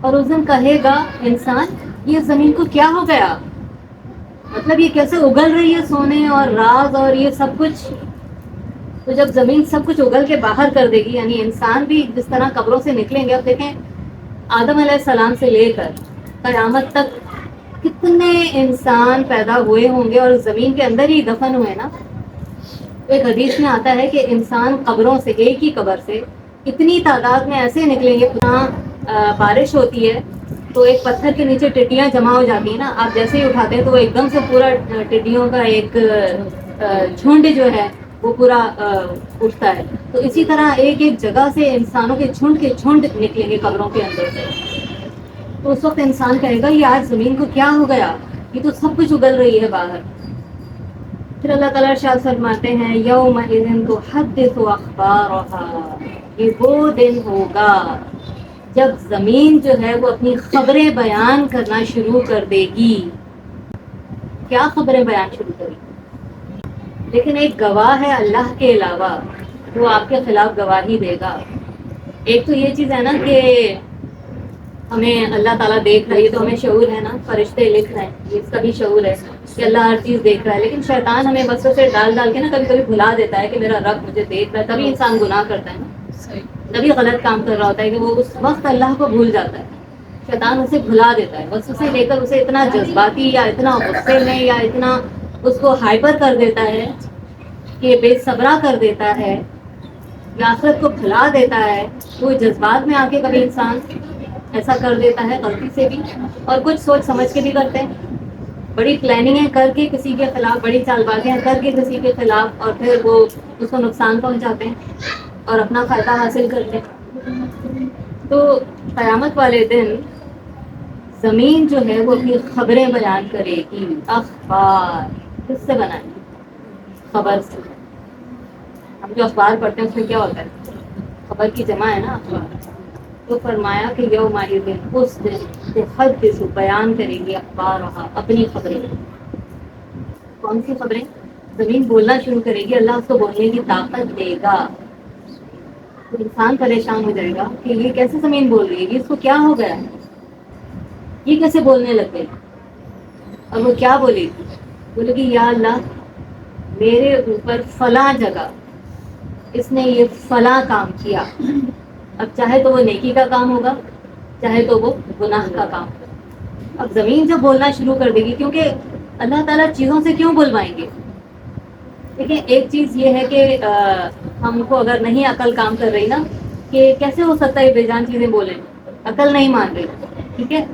اور اس دن کہے گا انسان یہ زمین کو کیا ہو گیا، مطلب یہ کیسے اگل رہی ہے سونے اور راز اور یہ سب کچھ۔ تو جب زمین سب کچھ اگل کے باہر کر دے گی، یعنی انسان بھی جس طرح قبروں سے نکلیں گے، اب دیکھیں آدم علیہ السلام سے لے کر قیامت تک کتنے انسان پیدا ہوئے ہوں گے اور زمین کے اندر ہی دفن ہوئے نا۔ ایک حدیث میں آتا ہے کہ انسان قبروں سے، ایک ہی قبر سے اتنی تعداد میں ایسے نکلیں گے، بارش ہوتی ہے تو ایک پتھر کے نیچے ٹڈیاں جمع ہو جاتی ہیں نا، آپ جیسے ہی اٹھاتے ہیں تو وہ ایک دم سے پورا ٹڈیوں کا ایک جھنڈ جو ہے وہ پورا اٹھتا ہے۔ تو اسی طرح ایک ایک جگہ سے انسانوں کے جھنڈ نکلیں گے قبروں کے اندر سے۔ تو اس وقت انسان کہے گا یہ آج زمین کو کیا ہو گیا، یہ تو سب کچھ اگل رہی ہے باہر۔ پھر اللہ تعالیٰ ارشاد فرماتے ہیں یومئذ تحدث اخبارها، یہ وہ دن ہوگا جب زمین جو ہے وہ اپنی خبریں بیان کرنا شروع کر دے گی۔ کیا خبریں بیان شروع کرے گی؟ لیکن ایک گواہ ہے اللہ کے علاوہ، وہ آپ کے خلاف گواہی دے گا۔ ایک تو یہ چیز ہے نا کہ ہمیں اللہ تعالیٰ دیکھ رہا ہے، یہ تو ہمیں شعور ہے نا، فرشتے لکھ رہے ہیں، اس کا بھی شعور ہے کہ اللہ ہر چیز دیکھ رہا ہے، لیکن شیطان ہمیں وسوسے ڈال ڈال کے نا کبھی کبھی بھلا دیتا ہے کہ میرا رب مجھے دیکھ رہا ہے، تبھی انسان گناہ کرتا ہے نا، تبھی غلط کام کر رہا ہوتا ہے کہ وہ اس وقت اللہ کو بھول جاتا ہے۔ شیطان اسے بھلا دیتا ہے، وسوسے لے کر اسے اتنا جذباتی یا اتنا غصے میں یا اتنا اس کو ہائپر کر دیتا ہے کہ بے صبرا کر دیتا ہے، یا آخرت کو بھلا دیتا ہے۔ وہ جذبات میں آ کے کبھی انسان ایسا کر دیتا ہے غلطی سے بھی، اور کچھ سوچ سمجھ کے بھی کرتے ہیں، بڑی پلاننگیں کر کے کسی کے خلاف، بڑی چال بازیاں کر کے کسی کے خلاف، اور پھر وہ اس کو نقصان پہنچاتے ہیں اور اپنا فائدہ حاصل کرتے ہیں۔ تو قیامت والے دن زمین جو ہے وہ اپنی خبریں بیان کرے گی۔ اخبار کس سے بنائیں گے؟ خبر سے۔ ہم جو اخبار پڑھتے ہیں اس میں کیا ہوتا ہے؟ خبر کی جمع ہے نا اخبار۔ تو فرمایا کہ یومئذ، اس دن تحدث، بیان کریں گے اخبارها، اپنی خبریں۔ کون سی خبریں؟ زمین بولنا شروع کرے گی، اللہ اس کو بولنے کی طاقت دے گا۔ تو انسان پریشان ہو جائے گا کہ یہ کیسے زمین بول رہی ہے، اس کو کیا ہو گیا ہے، یہ کیسے بولنے لگ گئی۔ اور وہ کیا بولے گی؟ بولے گی یا اللہ میرے اوپر فلاں جگہ اس نے یہ فلاں کام کیا۔ اب چاہے تو وہ نیکی کا کام ہوگا، چاہے تو وہ گناہ کا کام ہوگا۔ اب زمین جب بولنا شروع کر دے گی، کیونکہ اللہ تعالیٰ چیزوں سے کیوں بلوائیں گے؟ دیکھیں ایک چیز یہ ہے کہ ہم کو اگر نہیں عقل کام کر رہی نا، کہ کیسے ہو سکتا ہے بے جان چیزیں بولیں، عقل نہیں مان رہی، ٹھیک ہے؟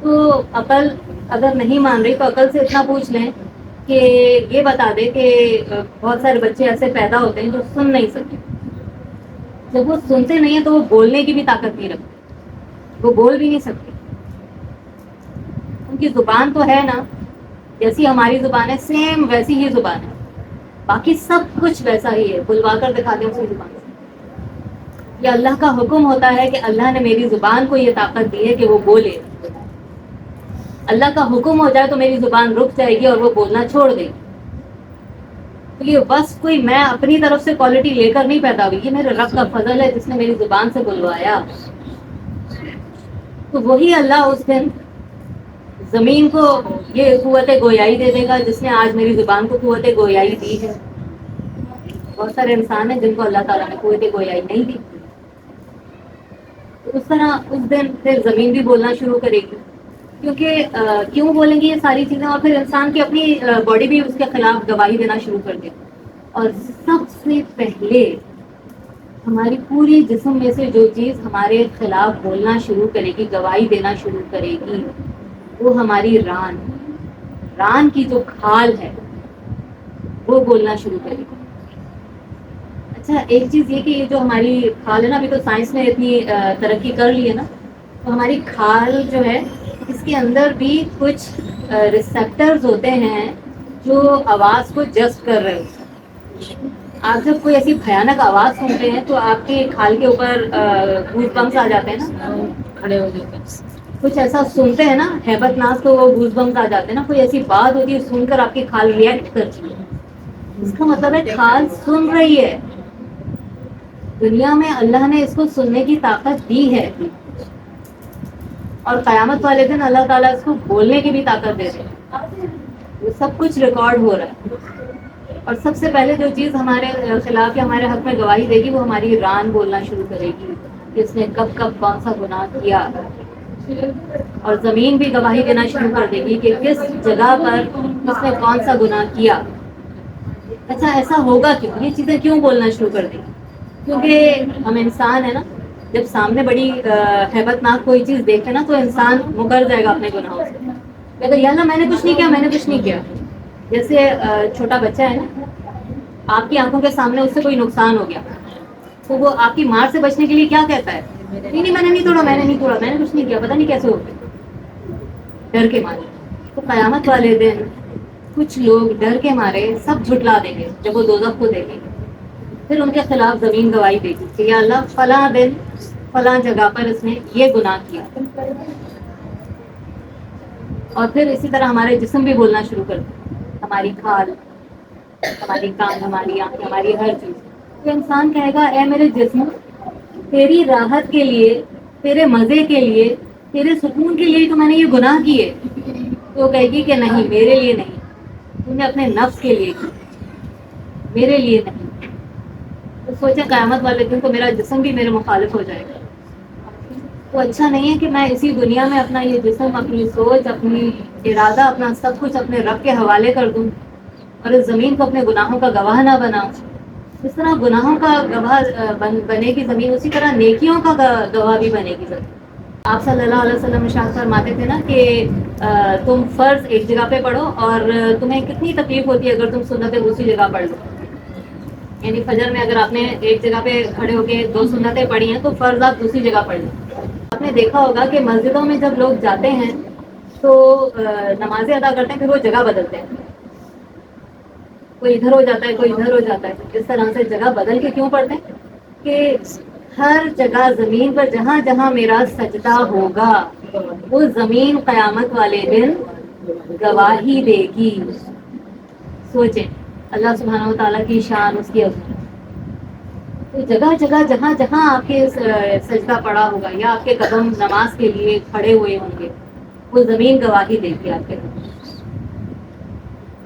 تو عقل اگر نہیں مان رہی تو عقل سے اتنا پوچھ لیں کہ یہ بتا دے کہ بہت سارے بچے ایسے پیدا ہوتے ہیں جو سن نہیں سکتے۔ جب وہ سنتے نہیں ہیں تو وہ بولنے کی بھی طاقت نہیں رکھتے، وہ بول بھی نہیں سکتے۔ ان کی زبان تو ہے نا، جیسی ہماری زبان ہے سیم ویسی ہی زبان ہے، باقی سب کچھ ویسا ہی ہے، بلوا کر دکھاتے ہیں اسی زبان سے۔ یہ اللہ کا حکم ہوتا ہے کہ اللہ نے میری زبان کو یہ طاقت دی ہے کہ وہ بولے۔ اللہ کا حکم ہو جائے تو میری زبان رک جائے گی اور وہ بولنا چھوڑ دے گی۔ تو یہ بس کوئی میں اپنی طرف سے کوالٹی لے کر نہیں پیدا ہوئی، یہ میرے رب کا فضل ہے جس نے میری زبان سے بلوایا۔ تو وہی اللہ اس دن زمین کو یہ قوت گویائی دے دے گا جس نے آج میری زبان کو قوت گویائی دی ہے۔ بہت سارے انسان ہیں جن کو اللہ تعالیٰ نے قوت گویائی نہیں دی. تو اس طرح اس دن پھر زمین بھی بولنا شروع کرے گی، کیونکہ کیوں بولیں گی یہ ساری چیزیں، اور پھر انسان کی اپنی باڈی بھی اس کے خلاف گواہی دینا شروع کر دے. اور سب سے پہلے ہماری پوری جسم میں سے جو چیز ہمارے خلاف بولنا شروع کرے گی، گواہی دینا شروع کرے گی، وہ ہماری ران کی جو کھال ہے وہ بولنا شروع کرے گی. اچھا ایک چیز یہ کہ یہ جو ہماری کھال ہے نا، ابھی تو سائنس نے اتنی ترقی کر لی ہے نا، تو ہماری کھال جو ہے اس کے اندر بھی کچھ ریسیپٹرز ہوتے ہیں جو آواز کو جذب کر رہے ہوتے ہیں. آپ جب کوئی ایسی بھیانک آواز سنتے ہیں تو آپ کے کھال کے اوپر گوز بمس آ جاتے ہیں نا، کھڑے ہو جاتے ہیں. کچھ ایسا سنتے ہیں نا ہیبت ناز تو وہ گوز بمس آ جاتے ہیں نا. کوئی ایسی بات ہوتی ہے سن کر آپ کی کھال ریئیکٹ کرتی ہے، اس کا مطلب ہے کھال سن رہی ہے. دنیا میں اللہ نے اس کو سننے کی طاقت دی ہے، اور قیامت والے دن اللہ تعالیٰ اس کو بولنے کی بھی طاقت دے دے. وہ سب کچھ ریکارڈ ہو رہا ہے. اور سب سے پہلے جو چیز ہمارے خلاف یا ہمارے حق میں گواہی دے گی وہ ہماری ران بولنا شروع کرے گی کہ اس نے کب کب کون سا گناہ کیا. اور زمین بھی گواہی دینا شروع کر دے گی کہ کس جگہ پر اس نے کون سا گناہ کیا. اچھا ایسا ہوگا کیوں، یہ چیزیں کیوں بولنا شروع کر دیں گی؟ کیونکہ ہم انسان ہیں نا، جب سامنے بڑی ہیبت ناک کوئی چیز دیکھے نا تو انسان مکر جائے گا اپنے گناہوں سے. کہ یا اللہ میں نے کچھ نہیں کیا، میں نے کچھ نہیں کیا. جیسے چھوٹا بچہ ہے نا، آپ کی آنکھوں کے سامنے اس سے کوئی نقصان ہو گیا تو وہ آپ کی مار سے بچنے کے لیے کیا کہتا ہے؟ نہیں نہیں میں نے نہیں توڑا، میں نے نہیں توڑا، میں نے کچھ نہیں کیا، پتہ نہیں کیسے ہو گیا، ڈر کے مارے. تو قیامت والے دن کچھ لوگ ڈر کے مارے سب جھٹلا دیں گے. جب وہ دوزخ کو دیکھیں گے پھر ان کے خلاف زمین گواہی دے گی کہ یا اللہ فلاں دن فلاں جگہ پر اس نے یہ گناہ کیا. اور پھر اسی طرح ہمارے جسم بھی بولنا شروع کر دیں، ہماری کھال، ہماری کان، ہماری آنکھ، ہماری ہر چیز. تو انسان کہے گا اے میرے جسم، تیری راحت کے لیے، تیرے مزے کے لیے، تیرے سکون کے لیے تو میں نے یہ گناہ کیے. تو وہ کہے گی کہ نہیں، میرے لیے نہیں، تو نے اپنے نفس کے لیے کی، میرے لیے نہیں. تو سوچیں قیامت والے دن تو میرا جسم بھی میرے مخالف ہو جائے گا. تو اچھا نہیں ہے کہ میں اسی دنیا میں اپنا یہ جسم، اپنی سوچ، اپنی ارادہ، اپنا سب کچھ اپنے رب کے حوالے کر دوں اور اس زمین کو اپنے گناہوں کا گواہ نہ بناؤں. جس طرح گناہوں کا گواہ بنے گی زمین، اسی طرح نیکیوں کا گواہ بھی بنے گی زمین. آپ صلی اللہ علیہ وسلم ارشاد فرماتے تھے نا کہ تم فرض ایک جگہ پہ پڑھو اور تمہیں کتنی تکلیف ہوتی ہے اگر تم سنتیں دوسری جگہ پڑھ لو. یعنی فجر میں اگر آپ نے ایک جگہ پہ کھڑے ہو کے 2 سنتیں پڑھی ہیں تو فرض آپ دوسری جگہ پڑھ لیں. آپ نے دیکھا ہوگا کہ مسجدوں میں جب لوگ جاتے ہیں تو نمازیں ادا کرتے ہیں پھر وہ جگہ بدلتے ہیں، کوئی ادھر ہو جاتا ہے، کوئی ادھر ہو جاتا ہے. اس طرح سے جگہ بدل کے کیوں پڑھتے ہیں؟ کہ ہر جگہ زمین پر جہاں جہاں میرا سجدہ ہوگا وہ زمین قیامت والے دن گواہی دے گی. سوچیں اللہ سبحانہ و تعالیٰ کی شان، اس کی عظمت. تو جگہ جگہ جہاں جہاں آپ کے سجدہ پڑا ہوگا یا آپ کے قدم نماز کے لیے کھڑے ہوئے ہوں گے وہ زمین گواہی دے گی آپ کے.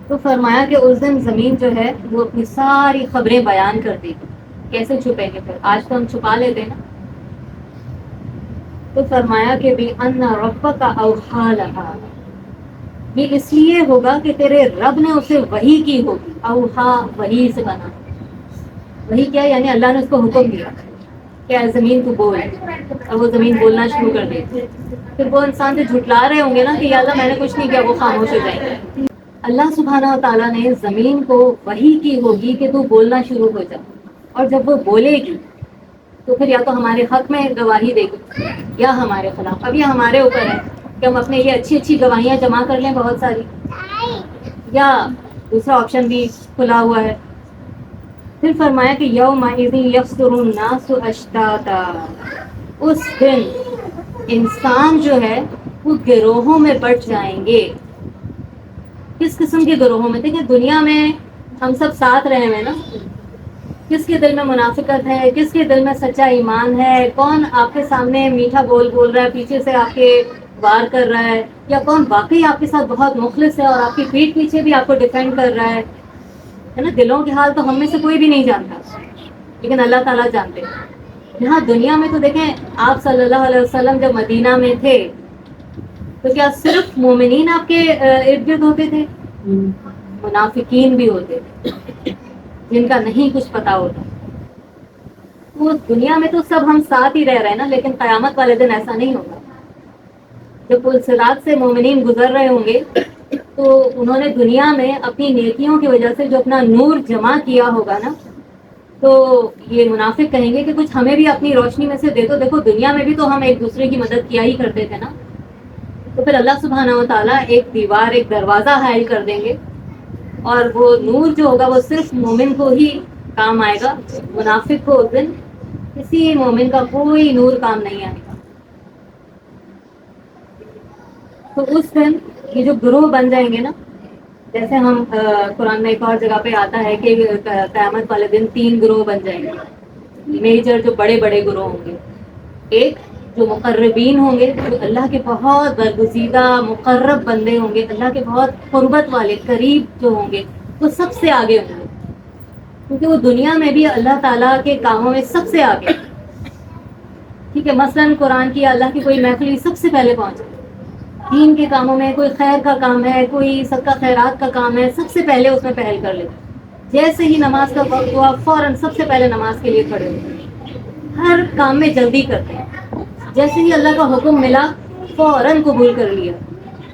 تو فرمایا کہ اس دن زمین جو ہے وہ اپنی ساری خبریں بیان کر دے گی. کیسے چھپیں گے پھر؟ آج تو ہم چھپا لیتے ہیں نا. تو فرمایا کہ بِأَنَّ رَبَّكَ أَوْحَىٰ لَهَا، یہ اس لیے ہوگا کہ تیرے رب نے اسے وحی کی ہوگی. اوحا وحی سے بنا. وحی کیا یعنی اللہ نے اس کو حکم دیا کہ اے زمین تو بول، اور وہ زمین بولنا شروع کر دے. پھر وہ انسان سے جھٹلا رہے ہوں گے نا کہ یا اللہ میں نے کچھ نہیں کیا، وہ خاموش ہو جائیں گے. اللہ سبحانہ و تعالیٰ نے زمین کو وحی کی ہوگی کہ تو بولنا شروع ہو جا، اور جب وہ بولے گی تو پھر یا تو ہمارے حق میں گواہی دے گی یا ہمارے خلاف. اب یہ ہمارے اوپر ہے کہ ہم اپنے لیے اچھی اچھی گواہیاں جمع کر لیں بہت ساری، یا دوسرا آپشن بھی کھلا ہوا ہے. پھر فرمایا کہ یومئذ یصدر الناس اشتاتا، اس دن انسان جو ہے وہ گروہوں میں بٹ جائیں گے. کس قسم کے گروہوں میں؟ دیکھیں دنیا میں ہم سب ساتھ رہے ہیں نا، کس کے دل میں منافقت ہے، کس کے دل میں سچا ایمان ہے، کون آپ کے سامنے میٹھا بول رہا ہے پیچھے سے آپ کے وار کر رہا ہے، یا کون واقعی آپ کے ساتھ بہت مخلص ہے اور آپ کی پیٹھ پیچھے بھی آپ کو ڈیفینڈ کر رہا ہے. ہے نا. دلوں کے حال تو ہم میں سے کوئی بھی نہیں جانتا, لیکن اللہ تعالیٰ جانتے ہیں. یہاں دنیا میں تو دیکھیں, آپ صلی اللہ علیہ وسلم جب مدینہ میں تھے تو کیا صرف مومنین آپ کے ارد گرد ہوتے تھے؟ منافقین بھی ہوتے تھے جن کا نہیں کچھ پتا ہوتا. تو دنیا میں تو سب ہم ساتھ ہی رہ رہے ہیں نا, لیکن قیامت والے دن ایسا نہیں ہوگا. جب پل صراط سے مومنین گزر رہے ہوں گے تو انہوں نے دنیا میں اپنی نیکیوں کی وجہ سے جو اپنا نور جمع کیا ہوگا نا, تو یہ منافق کہیں گے کہ کچھ ہمیں بھی اپنی روشنی میں سے دے دو. دیکھو دنیا میں بھی تو ہم ایک دوسرے کی مدد کیا ہی کرتے تھے نا. تو پھر اللہ سبحانہ و تعالیٰ ایک دیوار, ایک دروازہ حائل کر دیں گے, اور وہ نور جو ہوگا وہ صرف مومن کو ہی کام آئے گا. منافق کو اس دن کسی مومن کا کوئی نور کام نہیں آئے گا. تو اس دن یہ جو گروہ بن جائیں گے نا, جیسے ہم قرآن میں ایک اور جگہ پہ آتا ہے کہ قیامت والے دن 3 گروہ بن جائیں گے میجر, جو بڑے بڑے گروہ ہوں گے. ایک جو مقربین ہوں گے, جو اللہ کے بہت برگزیدہ مقرب بندے ہوں گے, اللہ کے بہت قربت والے قریب جو ہوں گے, وہ سب سے آگے ہوں گے, کیونکہ وہ دنیا میں بھی اللہ تعالیٰ کے کاموں میں سب سے آگے. ٹھیک ہے, مثلاً قرآن کی اللہ کی کوئی محفل سب سے پہلے پہنچے, دین کے کاموں میں کوئی خیر کا کام ہے, کوئی صدقہ خیرات کا کام ہے, سب سے پہلے اس میں پہل کر لیتے. جیسے ہی نماز کا وقت ہوا فوراً سب سے پہلے نماز کے لیے کھڑے ہوتے, ہر کام میں جلدی کرتے ہیں. جیسے ہی اللہ کا حکم ملا فوراً قبول کر لیا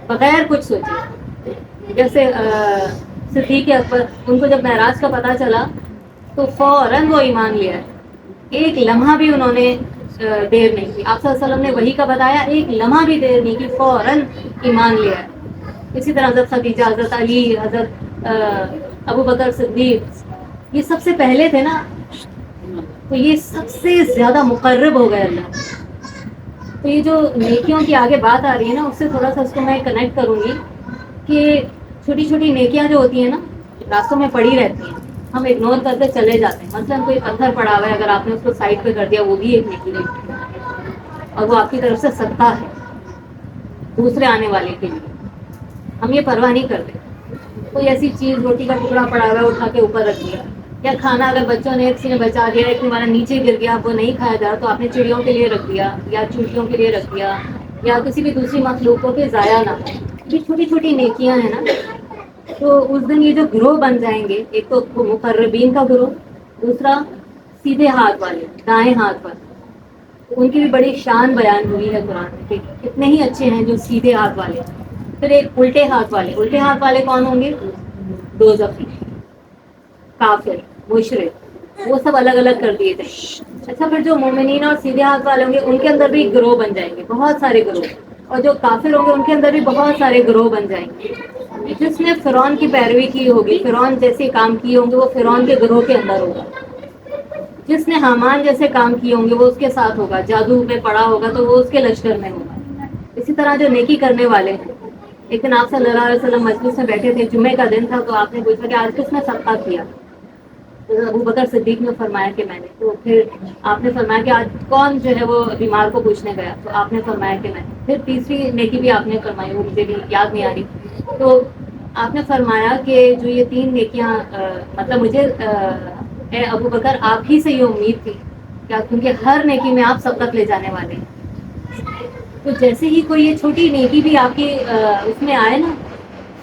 بغیر کچھ سوچے. جیسے صدیق اکبر, ان کو جب معراج کا پتہ چلا تو فوراً وہ ایمان لیا. ایک لمحہ بھی انہوں نے دیر نہیں کی. آپ صلی اللہ علیہ وسلم نے وحی کا بتایا, ایک لمحہ بھی دیر نہیں کی, فوراً ایمان لیا. اسی طرح حضرت خدیجہ, حضرت علی, حضرت ابو بکر صدیق, یہ سب سے پہلے تھے نا, تو یہ سب سے زیادہ مقرب ہو گئے اللہ. تو یہ جو نیکیوں کی آگے بات آ رہی ہے نا, اس سے تھوڑا سا اس کو میں کنیکٹ کروں گی کہ چھوٹی چھوٹی نیکیاں جو ہوتی ہیں نا, راستوں میں پڑی رہتی ہیں, ہم اگنور کرتے چلے جاتے ہیں. مثلاً کوئی پتھر پڑا ہوا ہے, اگر آپ نے اس کو سائڈ پہ کر دیا, وہ بھی ایک نیکی ہے, اور وہ آپ کی طرف سے صدقہ ہے دوسرے آنے والے کے لیے. ہم یہ پرواہ نہیں کرتے. کوئی ایسی چیز, روٹی کا ٹکڑا پڑا ہوا ہے, اٹھا کے اوپر رکھ دیا, یا کھانا اگر بچوں نے کسی نے بچا دیا, ایک تمہارا نیچے گر گیا, وہ نہیں کھایا جا رہا, تو آپ نے چڑیوں کے لیے رکھ دیا, یا چوٹیوں کے لیے رکھ دیا, یا کسی بھی دوسری مخلوقوں کے ضائع نہ ہو. یہ چھوٹی چھوٹی نیکیاں ہیں نا. تو اس دن یہ جو گروہ بن جائیں گے, ایک تو مقربین کا گروہ, دوسرا سیدھے ہاتھ والے, دائیں ہاتھ والے, ان کی بھی بڑی شان بیان ہوئی ہے قرآن میں کہ کتنے ہی اچھے ہیں جو سیدھے ہاتھ والے. پھر ایک الٹے ہاتھ والے. الٹے ہاتھ والے کون ہوں گے؟ دوزخی, کافر, مشرک, وہ سب الگ الگ کر دیے جائیں گے. اچھا, پھر جو مومنین اور سیدھے ہاتھ والے ہوں گے ان کے اندر بھی گروہ بن جائیں گے, بہت سارے گروہ. اور جو کافر ہوں گے ان کے اندر بھی بہت سارے گروہ بن جائیں گے. جس نے فرعون کی پیروی کی ہوگی, فرعون جیسے کام کیے ہوں گے, وہ فرعون کے گروہ کے اندر ہوگا. جس نے حامان جیسے کام کیے ہوں گے وہ اس کے ساتھ ہوگا. جادو میں پڑا ہوگا تو وہ اس کے لشکر میں ہوگا. اسی طرح جو نیکی کرنے والے ہیں, ایک دن آپ صلی اللہ علیہ وسلم مجلس میں بیٹھے تھے, جمعے کا دن تھا, تو آپ نے پوچھا کہ آج کس نے صدقہ کیا؟ تو ابو بکر صدیق نے فرمایا کہ میں نے. تو پھر آپ نے فرمایا کہ آج کون جو ہے وہ بیمار کو پوچھنے گیا؟ تو آپ نے فرمایا کہ میں. پھر تیسری نیکی بھی آپ نے فرمائی, وہ مجھے بھی یاد نہیں آ رہی. تو آپ نے فرمایا کہ جو یہ 3 نیکیاں, مطلب مجھے اے ابو بکر آپ ہی سے یہ امید تھی, کیا کیونکہ ہر نیکی میں آپ سبقت لے جانے والے ہیں. تو جیسے ہی کوئی یہ چھوٹی نیکی بھی آپ کی اس میں آئے نا,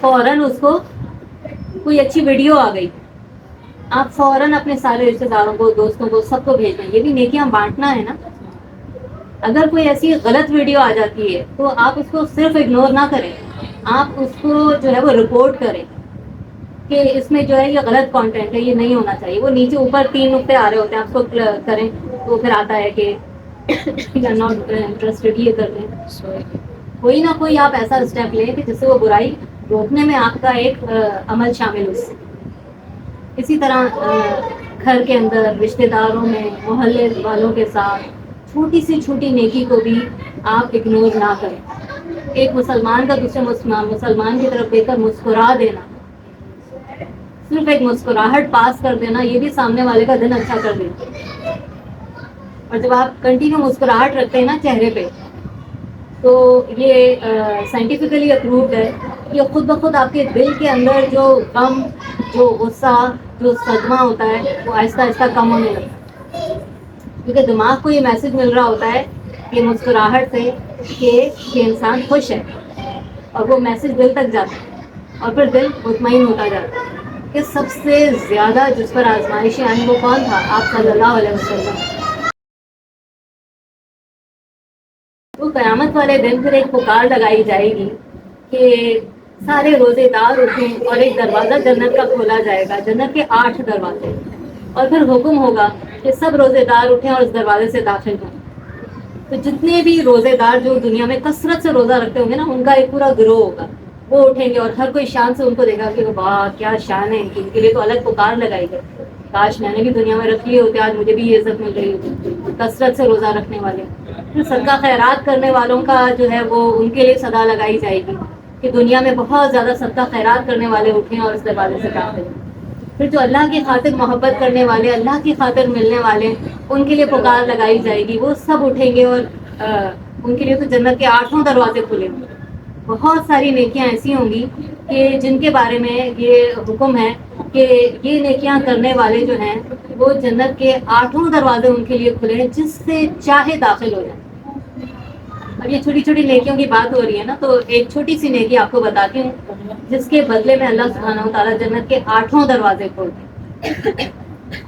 فوراً اس کو کوئی اچھی ویڈیو آ گئی, آپ فوراً اپنے سارے رشتے داروں کو, دوستوں کو, سب کو بھیجنا. یہ بھی نیکیاں بانٹنا ہے نا. اگر کوئی ایسی غلط ویڈیو آ جاتی ہے تو آپ اس کو صرف اگنور نہ کریں, آپ اس کو جو ہے وہ رپورٹ کریں کہ اس میں جو ہے یہ غلط کانٹینٹ ہے, یہ نہیں ہونا چاہیے. وہ نیچے اوپر 3 نقطے آ رہے ہوتے ہیں, آپ کو کریں تو پھر آتا ہے کہ ناٹ انٹرسٹڈ, یہ کر لیں. کوئی نہ کوئی آپ ایسا اسٹیپ لیں کہ جس سے وہ برائی روکنے میں آپ کا ایک عمل شامل ہو سکے. اسی طرح گھر کے اندر, رشتے داروں میں, محلے والوں کے ساتھ چھوٹی سی چھوٹی نیکی کو بھی آپ اگنور نہ کریں. ایک مسلمان کا دوسرے مسلمان کی طرف دیکھ کر مسکرا دینا, صرف ایک مسکراہٹ پاس کر دینا, یہ بھی سامنے والے کا دن اچھا کر دیتا ہے. اور جب آپ کنٹینیو مسکراہٹ رکھتے ہیں نا چہرے پہ, تو یہ سائنٹیفکلی اپرووڈ ہے کہ خود بخود آپ کے دل کے اندر جو غم، جو غصہ، جو صدمہ ہوتا ہے وہ آہستہ آہستہ کم ہونے لگتا ہے، کیونکہ دماغ کو یہ میسج مل رہا ہوتا ہے کہ مسکراہٹ سے کہ یہ انسان خوش ہے، اور وہ میسج دل تک جاتا ہے اور پھر دل مطمئن ہوتا جاتا ہے کہ سب سے زیادہ جس پر آزمائشیں آئیں وہ کون تھا؟ آپ صلی اللہ علیہ وسلم. تو قیامت والے دن پھر ایک پکار لگائی جائے گی کہ سارے روزے دار اٹھیں اور ایک دروازہ جنت کا کھولا جائے گا، جنت کے 8 دروازے، اور پھر حکم ہوگا کہ سب روزے دار اٹھیں اور اس دروازے سے داخل ہوں. تو جتنے بھی روزے دار جو دنیا میں کثرت سے روزہ رکھتے ہوں گے نا، ان کا ایک پورا گروہ ہوگا، وہ اٹھیں گے اور ہر کوئی شان سے ان کو دیکھا کہ واہ کیا شان ہے ان کے لیے تو الگ پکار لگائی گئی، کاش میں نے بھی دنیا میں رکھ لیے ہوتے، آج مجھے بھی یہ عزت مل رہی ہوتی. کثرت سے روزہ رکھنے والے، پھر صدقہ خیرات کرنے والوں کا جو ہے وہ ان کے لیے صدا لگائی جائے گی کہ دنیا میں بہت زیادہ صدقہ خیرات کرنے والے اٹھیں اور اس دروازے سے داخل ہوں. پھر جو اللہ کی خاطر محبت کرنے والے، اللہ کی خاطر ملنے والے، ان کے لیے پکار لگائی جائے گی، وہ سب اٹھیں گے اور ان کے لیے تو جنت کے 8 دروازے کھلیں گے. بہت ساری نیکیاں ایسی ہوں گی کہ جن کے بارے میں یہ حکم ہے کہ یہ نیکیاں کرنے والے جو ہیں وہ جنت کے 8 دروازے ان کے لیے کھلے ہیں، جس سے چاہے داخل ہو جائیں. اب یہ چھوٹی چھوٹی نیکیوں کی بات ہو رہی ہے نا، تو ایک چھوٹی سی نیکی آپ کو بتاتی ہوں جس کے بدلے میں اللہ سبحانہ و تعالیٰ جنت کے 8 دروازے کھولتے ہیں.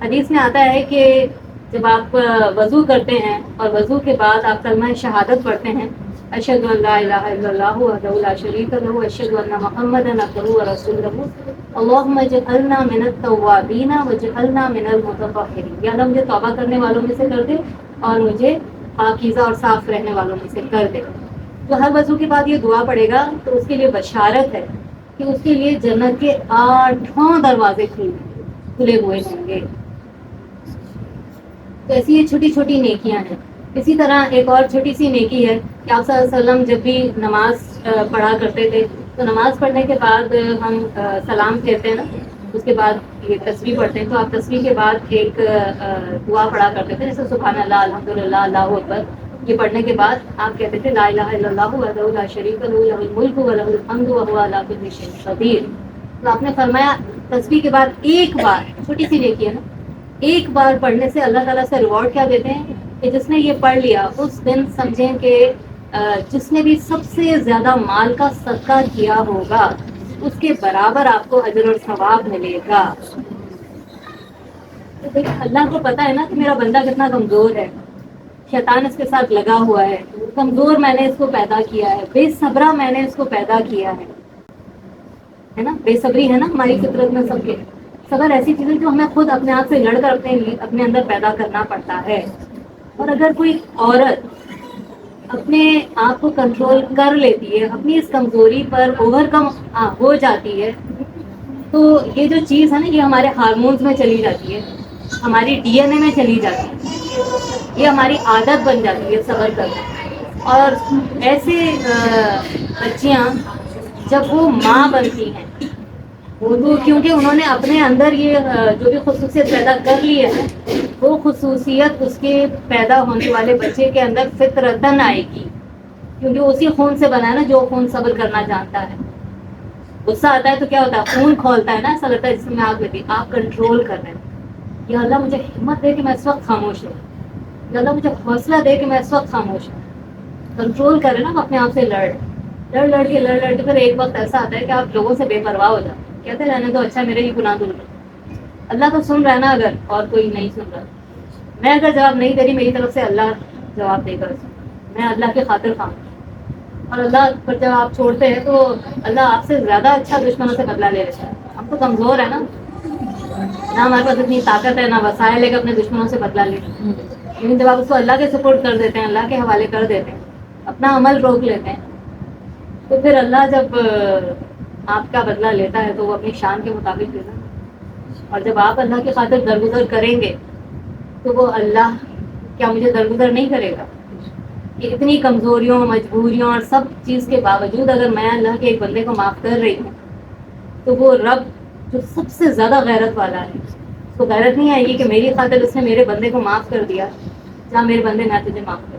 حدیث میں آتا ہے کہ جب آپ وضو کرتے ہیں اور وضو کے بعد آپ کلمہ شہادت پڑھتے ہیں، اشہد ان لا الہ الا اللہ وحدہ لا شریک لہ واشہد ان محمدا عبدہ ورسولہ اللہم اجعلنا من التوابین واجعلنا من المتطہرین. یا اللہ مجھے توبہ کرنے والوں میں سے کر دے اور مجھے پاکیزہ اور صاف رہنے والوں میں سے کر دے. تو ہر وضو کے بعد یہ دعا پڑے گا تو اس کے لیے بشارت ہے کہ اس کے لیے جنت کے 8 دروازے کھلے ہوئے ہوں گے. تو ایسی یہ چھوٹی چھوٹی نیکیاں ہیں. اسی طرح ایک اور چھوٹی سی نیکی ہے کہ آپ صلی اللہ علیہ وسلم جب بھی نماز پڑھا کرتے تھے تو نماز پڑھنے کے بعد ہم سلام کہتے ہیں نا، اس کے بعد یہ تسبیح پڑھتے ہیں، تو آپ تسبیح کے بعد ایک دعا پڑھا کرتے تھے جیسے سبحان اللہ، الحمدللہ، اللہ اکبر. یہ پڑھنے کے بعد آپ کہتے تھے لا الہ الا اللہ وحدہ لا شریک لہ لہ الملک ولہ الحمد وہو علی کل شیء قدیر. تو آپ نے فرمایا تسبیح کے بعد ایک بار، چھوٹی سی نیکی ہے نا، ایک بار پڑھنے سے اللہ تعالیٰ سے ریوارڈ کیا دیتے ہیں کہ جس نے یہ پڑھ لیا اس دن سمجھیں کہ جس نے بھی سب سے زیادہ مال کا صدقہ کیا ہوگا اس کے برابر آپ کو اجر اور ثواب ملے گا. تو دیکھ اللہ کو پتا ہے نا کہ میرا بندہ کتنا کمزور ہے، شیطان اس کے ساتھ لگا ہوا ہے، کمزور میں نے اس کو پیدا کیا ہے، بے صبرا میں نے اس کو پیدا کیا ہے نا. بے صبری ہے نا ہماری فطرت میں سب کے. صبر ایسی چیز ہے جو ہمیں خود اپنے آپ سے لڑ کر اپنے اندر پیدا کرنا پڑتا ہے. اور اگر کوئی عورت اپنے آپ کو کنٹرول کر لیتی ہے، اپنی اس کمزوری پر اوور کم ہو جاتی ہے، تو یہ جو چیز ہے نا یہ ہمارے ہارمونز میں چلی جاتی ہے، ہماری ڈی این اے میں چلی جاتی ہے، یہ ہماری عادت بن جاتی ہے صبر کرنا. اور ایسے بچیاں جب وہ ماں بنتی ہیں وہ کیونکہ انہوں نے اپنے اندر یہ جو بھی خصوصیت پیدا کر لی ہے وہ خصوصیت اس کے پیدا ہونے والے بچے کے اندر فطرتاً آئے گی، کیونکہ اسی خون سے بنا ہے نا جو خون صبر کرنا جانتا ہے. غصہ آتا ہے تو کیا ہوتا ہے؟ خون کھولتا ہے نا، ایسا لگتا ہے جس میں آگ لگی. آپ کنٹرول کر رہے ہیں، یا اللہ مجھے ہمت دے کہ میں اس وقت خاموش ہوں، یا اللہ مجھے حوصلہ دے کہ میں اس وقت خاموش ہوں. کنٹرول کریں نا اپنے آپ سے لڑ لڑ کے پھر ایک وقت ایسا آتا ہے کہ آپ لوگوں سے بے پرواہ ہو جاتے ہیں، کہتے رہنے تو اچھا میرے ہی گناہ دور کر. اللہ تو سن رہا ہے نا، اگر اور کوئی نہیں سن رہا، میں اگر جواب نہیں دے رہی میری طرف سے اللہ جواب دے کر میں اللہ کی خاطر خواہ. اور اللہ پر جب آپ چھوڑتے ہیں تو اللہ آپ سے زیادہ اچھا دشمنوں سے بدلہ لے لیتا ہے. ہم تو کمزور ہے نا ہمارے پاس اتنی طاقت ہے نہ وسائل ہے کہ اپنے دشمنوں سے بدلہ لیں. لیکن جب آپ اس کو اللہ کے سپورٹ کر دیتے ہیں، اللہ کے حوالے کر دیتے ہیں، اپنا عمل روک لیتے ہیں، تو پھر اللہ جب آپ کا بدلہ لیتا ہے تو وہ اپنی شان کے مطابق لیتا ہے. اور جب آپ اللہ کی خاطر درگزر کریں گے تو وہ اللہ کیا مجھے درگزر نہیں کرے گا؟ کہ اتنی کمزوریوں، مجبوریوں اور سب چیز کے باوجود اگر میں اللہ کے ایک بندے کو معاف کر رہی ہوں تو وہ رب جو سب سے زیادہ غیرت والا ہے، اس کو غیرت نہیں آئے گی کہ میری خاطر اس نے میرے بندے کو معاف کر دیا، جہاں میرے بندے میں تجھے معاف کر.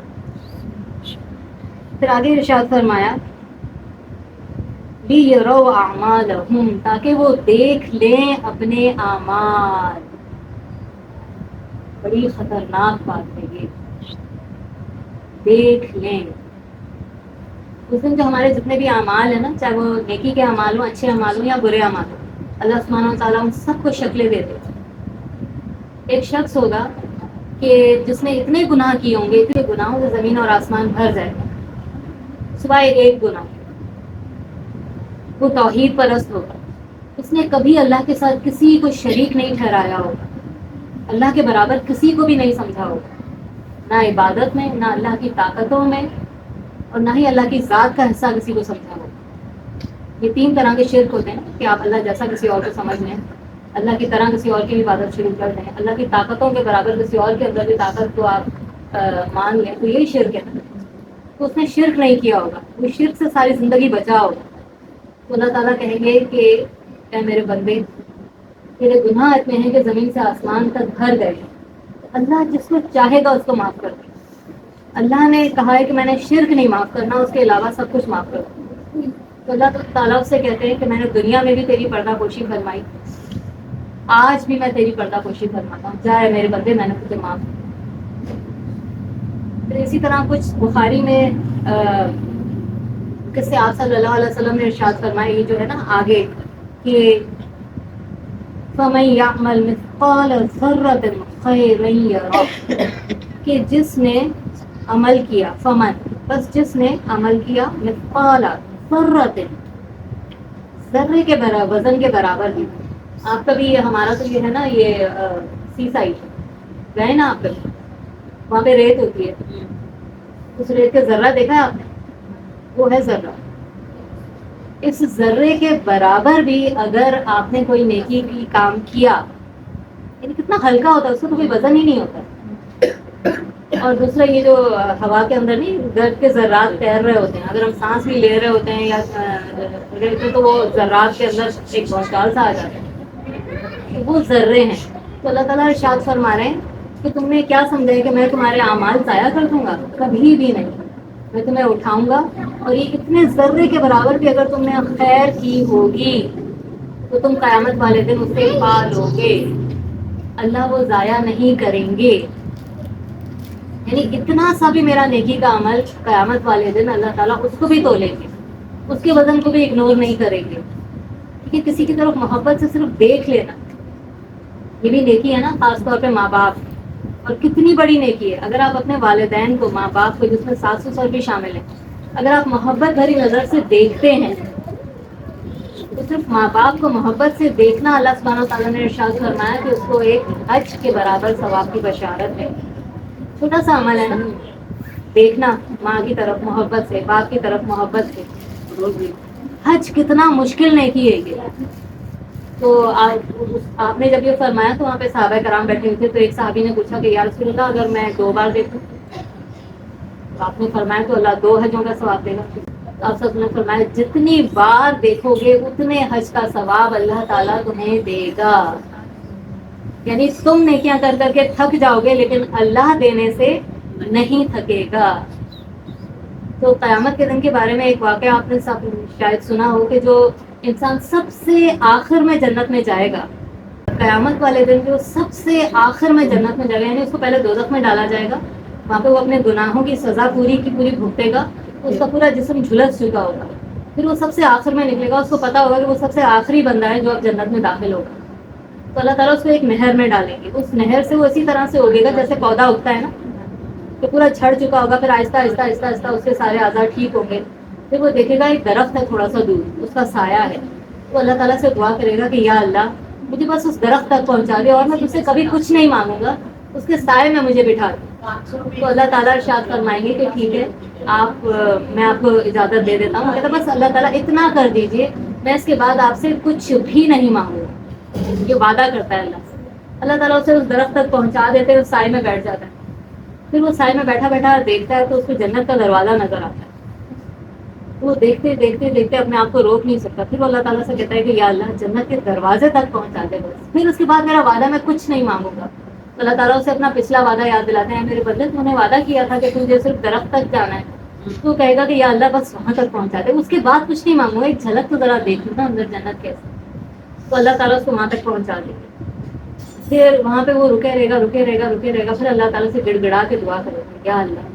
پھر آگے ارشاد فرمایا لِيَرَوْا أَعْمَالَهُمْ، تاکہ وہ دیکھ لیں اپنے اعمال. بڑی خطرناک بات ہے یہ، دیکھ لیں. اس دن جو ہمارے جتنے بھی اعمال ہیں نا، چاہے وہ نیکی کے اعمال ہوں، اچھے اعمال ہوں یا برے اعمال ہوں، اللہ سبحانہ و تعالیٰ ان سب کو شکلیں دیتے ہیں. ایک شخص ہوگا کہ جس نے اتنے گناہ کیے ہوں گے، اتنے گناہوں سے زمین اور آسمان بھر جائے گا، سوائے ایک گناہ. وہ توحید پرست ہوگا، اس نے کبھی اللہ کے ساتھ کسی کو شریک نہیں ٹھہرایا ہوگا، اللہ کے برابر کسی کو بھی نہیں سمجھا ہوگا، نہ عبادت میں، نہ اللہ کی طاقتوں میں، اور نہ ہی اللہ کی ذات کا حصہ کسی کو سمجھا ہوگا. یہ تین طرح کے شرک ہوتے ہیں کہ آپ اللہ جیسا کسی اور کو سمجھ لیں، اللہ کی طرح کسی اور کی بھی عبادت شروع کر دیں، اللہ کی طاقتوں کے برابر کسی اور کے اندر بھی طاقت کو آپ مان لیں، تو یہی شرک ہے. تو اس نے شرک نہیں کیا ہوگا، وہ شرک سے ساری زندگی بچا ہوگا. تو اللہ تعالیٰ کہیں گے کہ اے میرے بندے، تیرے گناہ اتنے ہیں کہ زمین سے آسمان تک بھر گئے. اللہ جس کو چاہے گا اس کو معاف کر دے. اللہ نے کہا ہے کہ میں نے شرک نہیں معاف کرنا، اس کے علاوہ سب کچھ معاف کر دوں. تو اللہ تعالیٰ سے کہتے ہیں کہ میں نے دنیا میں بھی تیری پردہ پوشی فرمائی، آج بھی میں تیری پردہ پوشی فرماتا ہوں، جائے میرے بندے میں نے تجھے معاف کیا. پھر اسی طرح کچھ بخاری میں کس سے آپ صلی اللہ علیہ وسلم نے ارشاد فرمایا، یہ جو ہے نا آگے کہ فَمَن يَعْمَلْ مِثْقَالَ ذَرَّةٍ خَيْرًا يَرَهُ، کہ جس نے عمل کیا، فمن بس جس نے عمل کیا، مثقال ذرۃ، ذرے کے برابر، وزن کے برابر بھی. آپ کا بھی ہمارا تو یہ ہے نا، یہ سی سائڈ گئے نا آپ کبھی، وہاں پہ ریت ہوتی ہے، اس ریت کا ذرہ دیکھا ہے آپ نے؟ وہ ہے ذرہ. اس ذرے کے برابر بھی اگر آپ نے کوئی نیکی کی کام کیا، یعنی کتنا ہلکا ہوتا ہے، اس کا تو کوئی وزن ہی نہیں ہوتا. اور دوسرا یہ جو ہوا کے اندر نہیں گرد کے ذرات تیر رہے ہوتے ہیں، اگر ہم سانس بھی لے رہے ہوتے ہیں یا لیتے تو وہ ذرات کے اندر ایک بھونچال سا آ جاتا ہے، وہ ذرے ہیں. تو اللہ تعالیٰ ارشاد فرما رہے ہیں کہ تم نے کیا سمجھا ہے کہ میں تمہارے اعمال ضائع کر دوں گا؟ کبھی بھی نہیں. میں تمہیں اٹھاؤں گا، اور یہ اتنے ذرے کے برابر بھی اگر تم نے خیر کی ہوگی تو تم قیامت والے دن اسے پا لو گے. اللہ وہ ضائع نہیں کریں گے. یعنی اتنا سا بھی میرا نیکی کا عمل قیامت والے دن اللہ تعالیٰ اس کو بھی تولیں گے، اس کے وزن کو بھی اگنور نہیں کریں گے. کیونکہ کسی کی طرف محبت سے صرف دیکھ لینا یہ بھی نیکی ہے نا، خاص طور پہ ماں باپ. اور کتنی بڑی نیکی ہے اگر آپ اپنے والدین کو، ماں باپ کو، جس میں ساس سسر بھی شامل ہیں، اگر آپ محبت بھری نظر سے دیکھتے ہیں تو صرف ماں باپ کو محبت سے دیکھنا، اللہ سبحانہ تعالیٰ نے ارشاد فرمایا کہ اس کو ایک حج کے برابر ثواب کی بشارت ہے. چھوٹا سا عمل ہے نا، دیکھنا ماں کی طرف محبت سے، باپ کی طرف محبت سے. حج کتنا مشکل نہیں کی ہے یہ. تو آپ نے جب یہ فرمایا تو وہاں پہ صحابہ کرام بیٹھے ہوئے تھے، تو ایک صحابی نے پوچھا کہ یا رسول اللہ اگر میں 2 بار دیکھوں؟ تو آپ نے فرمایا تو اللہ 2 حجوں کا ثواب دے گا. آپ سب نے فرمایا جتنی بار دیکھو گے اتنے حج کا ثواب اللہ تعالیٰ تمہیں دے گا. یعنی تم نیکیاں کر کر کے تھک جاؤ گے لیکن اللہ دینے سے نہیں تھکے گا. تو قیامت کے دن کے بارے میں ایک واقعہ آپ نے سب شاید سنا ہو کہ جو انسان سب سے آخر میں جنت میں جائے گا، قیامت والے دن جو سب سے آخر میں جنت میں جائے گا، یعنی اس کو پہلے دوزخ میں ڈالا جائے گا، وہاں پہ وہ اپنے گناہوں کی سزا پوری کی پوری بھگتے گا، اس کا پورا جسم جھلس چکا ہوگا، پھر وہ سب سے آخر میں نکلے گا، اس کو پتا ہوگا کہ وہ سب سے آخری بندہ ہے جو اب جنت میں داخل ہوگا. تو اللہ تعالیٰ اس کو ایک نہر میں ڈالیں گے. اس نہر سے وہ اسی طرح سے اگے گا جیسے پودا اگتا ہے نا، تو پورا جھڑ چکا ہوگا، پھر آہستہ آہستہ آہستہ آہستہ اس کے سارے اعضاء ٹھیک ہوں گے. پھر وہ دیکھے گا ایک درخت ہے تھوڑا سا دور، اس کا سایہ ہے، تو اللہ تعالیٰ سے دعا کرے گا کہ یا اللہ مجھے بس اس درخت تک پہنچا دے اور میں تجھ سے کبھی کچھ نہیں مانگوں گا، اس کے سائے میں مجھے بٹھا دے. تو اللہ تعالیٰ ارشاد فرمائیں گے کہ ٹھیک ہے، میں آپ کو اجازت دے دیتا ہوں. کہتا بس اللہ تعالیٰ اتنا کر دیجئے، میں اس کے بعد آپ سے کچھ بھی نہیں مانگوں گا. یہ وعدہ کرتا ہے اللہ سے. اللہ تعالیٰ اسے اس درخت تک پہنچا دیتے، اس سائے میں بیٹھ جاتا ہے. پھر وہ سائے میں بیٹھا بیٹھا دیکھتا ہے تو اس کو جنت کا دروازہ نظر آتا ہے. وہ دیکھتے دیکھتے دیکھتے اپنے آپ کو روک نہیں سکتا. پھر وہ اللہ تعالیٰ سے کہتا ہے کہ یا اللہ جنت کے دروازے تک پہنچا دے بس، پھر اس کے بعد میرا وعدہ میں کچھ نہیں مانگوں گا. تو اللہ تعالیٰ اسے اپنا پچھلا وعدہ یاد دلاتے ہیں، میرے بندے تو نے وعدہ کیا تھا کہ تجھے صرف درخت تک جانا ہے، تو کہے گا کہ یا اللہ بس وہاں تک پہنچا دے، اس کے بعد کچھ نہیں مانگوں، ایک جھلک تو ذرا دیکھوں نا اندر جنت کیسے. تو اللہ تعالیٰ اس کو وہاں تک پہنچا دے گا. پھر وہاں پہ وہ رکے رہے گا رکے رہے گا رکے رہے گا. پھر اللہ تعالیٰ سے گڑ گڑا کے دعا کرے گا یا اللہ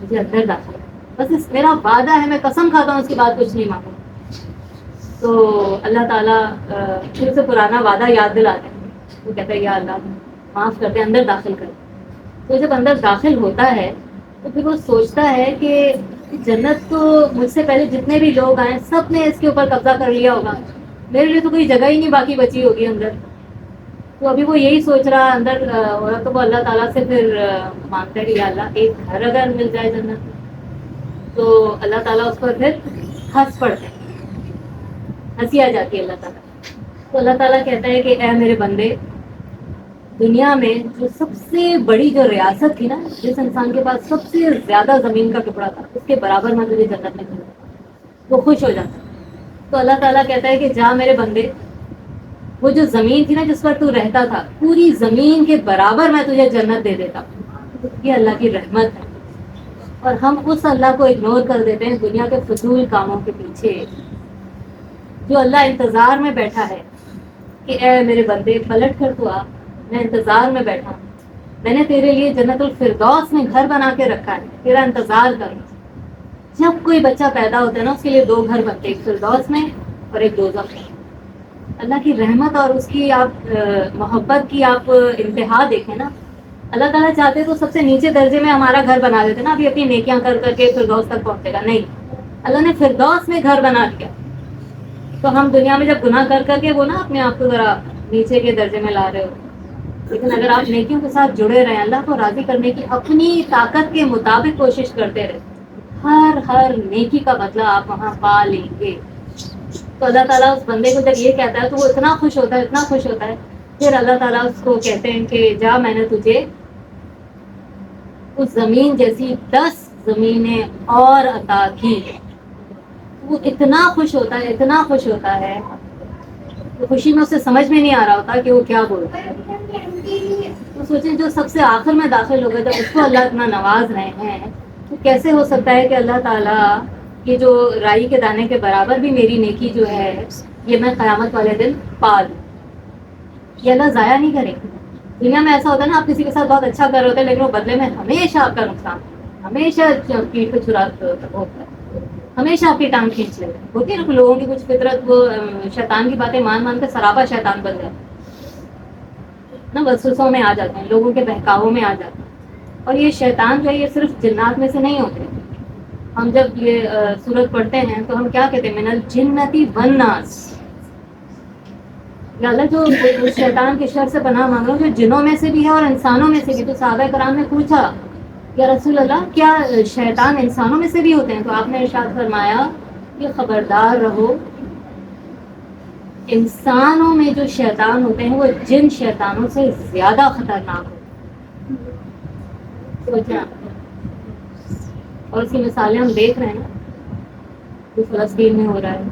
مجھے اندر داخل کر. بس میرا وعدہ ہے، میں قسم کھاتا ہوں اس کے بعد کچھ نہیں مانگوں. تو اللہ تعالیٰ پھر سے پرانا وعدہ یاد دلاتے ہیں. وہ کہتا ہے یا اللہ معاف کرتے، اندر داخل کر. تو جب اندر داخل ہوتا ہے تو پھر وہ سوچتا ہے کہ جنت تو مجھ سے پہلے جتنے بھی لوگ آئے سب نے اس کے اوپر قبضہ کر لیا ہوگا، میرے لیے تو کوئی جگہ ہی نہیں باقی بچی ہوگی اندر. تو ابھی وہ یہی سوچ رہا اندر ہو رہا. تو وہ اللہ تعالیٰ سے پھر مانگتا ہے کہ یا اللہ ایک گھر اگر مل جائے جنت میں. تو اللہ تعالیٰ اس پر پھر ہنس پڑتے ہیں، ہنسی آ جاتی ہے اللہ تعالیٰ. تو اللہ تعالیٰ کہتا ہے کہ اے میرے بندے، دنیا میں جو سب سے بڑی جو ریاست تھی نا، جس انسان کے پاس سب سے زیادہ زمین کا ٹکڑا تھا، اس کے برابر میں تجھے جنت میں دوں گا. وہ خوش ہو جاتا ہے. تو اللہ تعالیٰ کہتا ہے کہ جا میرے بندے، وہ جو زمین تھی نا جس پر تو رہتا تھا، پوری زمین کے برابر میں تجھے جنت دے دیتا ہوں. یہ اللہ کی رحمت ہے. اور ہم اس اللہ کو اگنور کر دیتے ہیں دنیا کے فضول کاموں کے پیچھے. جو اللہ انتظار میں بیٹھا ہے کہ اے میرے بندے پلٹ کر تو آ، میں انتظار میں بیٹھا ہوں، میں نے تیرے لیے جنت الفردوس میں گھر بنا کے رکھا ہے، تیرا انتظار کروں. جب کوئی بچہ پیدا ہوتا ہے نا اس کے لیے 2 گھر بنتے ہیں، ایک فردوس میں اور ایک دوزخ میں. اللہ کی رحمت اور اس کی آپ محبت کی آپ انتہا دیکھیں نا. اللہ تعالیٰ چاہتے تو سب سے نیچے درجے میں ہمارا گھر بنا دیتے نا، ابھی اپنی نیکیاں کر کر کے فردوس تک پہنچے گا. نہیں، اللہ نے فردوس میں گھر بنا دیا. تو ہم دنیا میں جب گناہ کر کر کے وہ نا اپنے آپ کو ذرا نیچے کے درجے میں لا رہے ہو، لیکن اگر آپ نیکیوں کے ساتھ جڑے رہیں، اللہ کو راضی کرنے کی اپنی طاقت کے مطابق کوشش کرتے رہے، ہر نیکی کا بدلہ آپ وہاں پا لیں گے. تو اللہ تعالیٰ اس بندے کو جب یہ کہتا ہے تو وہ اتنا خوش ہوتا ہے اتنا خوش ہوتا ہے. پھر اللہ تعالیٰ اس کو کہتے ہیں کہ جا میں نے تجھے اس زمین جیسی 10 زمینیں اور عطا کی. وہ اتنا خوش ہوتا ہے اتنا خوش ہوتا ہے، تو خوشی میں اسے سمجھ میں نہیں آ رہا ہوتا کہ وہ کیا بولتا ہے. تو سوچیں جو سب سے آخر میں داخل ہو گئے جب اس کو اللہ اتنا نواز رہے ہیں، تو کیسے ہو سکتا ہے کہ اللہ تعالیٰ یہ جو رائی کے دانے کے برابر بھی میری نیکی جو ہے یہ میں قیامت والے دن پا لوں. یہ اللہ ضائع نہیں کرے. دنیا میں ایسا ہوتا ہے نا، آپ کسی کے ساتھ بہت اچھا کر رہے ہوتے ہیں لیکن وہ بدلے میں ہمیشہ آپ کا نقصان، ہمیشہ پیٹ پہ چھرا ہوتا ہے، ہمیشہ آپ کی ٹانگ کھینچ لے. ہوتی ہے نا لوگوں کی کچھ فطرت، وہ شیطان کی باتیں مان مان کے سراپا شیطان بن جاتا ہے نا، وسوسوں میں آ جاتے ہیں، لوگوں کے بہکاووں میں آ جاتے ہیں. اور یہ شیطان جو ہے یہ صرف جنات میں سے نہیں ہوتے. ہم جب یہ سورت پڑھتے ہیں تو ہم کیا کہتے ہیں؟ من الجنتی والناس. یا اللہ جو شیطان کے شر سے پناہ مانگ رہا ہوں جو جنوں میں سے بھی ہے اور انسانوں میں سے بھی. تو صحابہ کرام نے پوچھا یا رسول اللہ کیا شیطان انسانوں میں سے بھی ہوتے ہیں؟ تو آپ نے ارشاد فرمایا کہ خبردار رہو، انسانوں میں جو شیطان ہوتے ہیں وہ جن شیطانوں سے زیادہ خطرناک ہوتے ہیں. سوچیں آپ. اور اس کی مثالیں ہم دیکھ رہے ہیں نا، جو فلسطین میں ہو رہا ہے،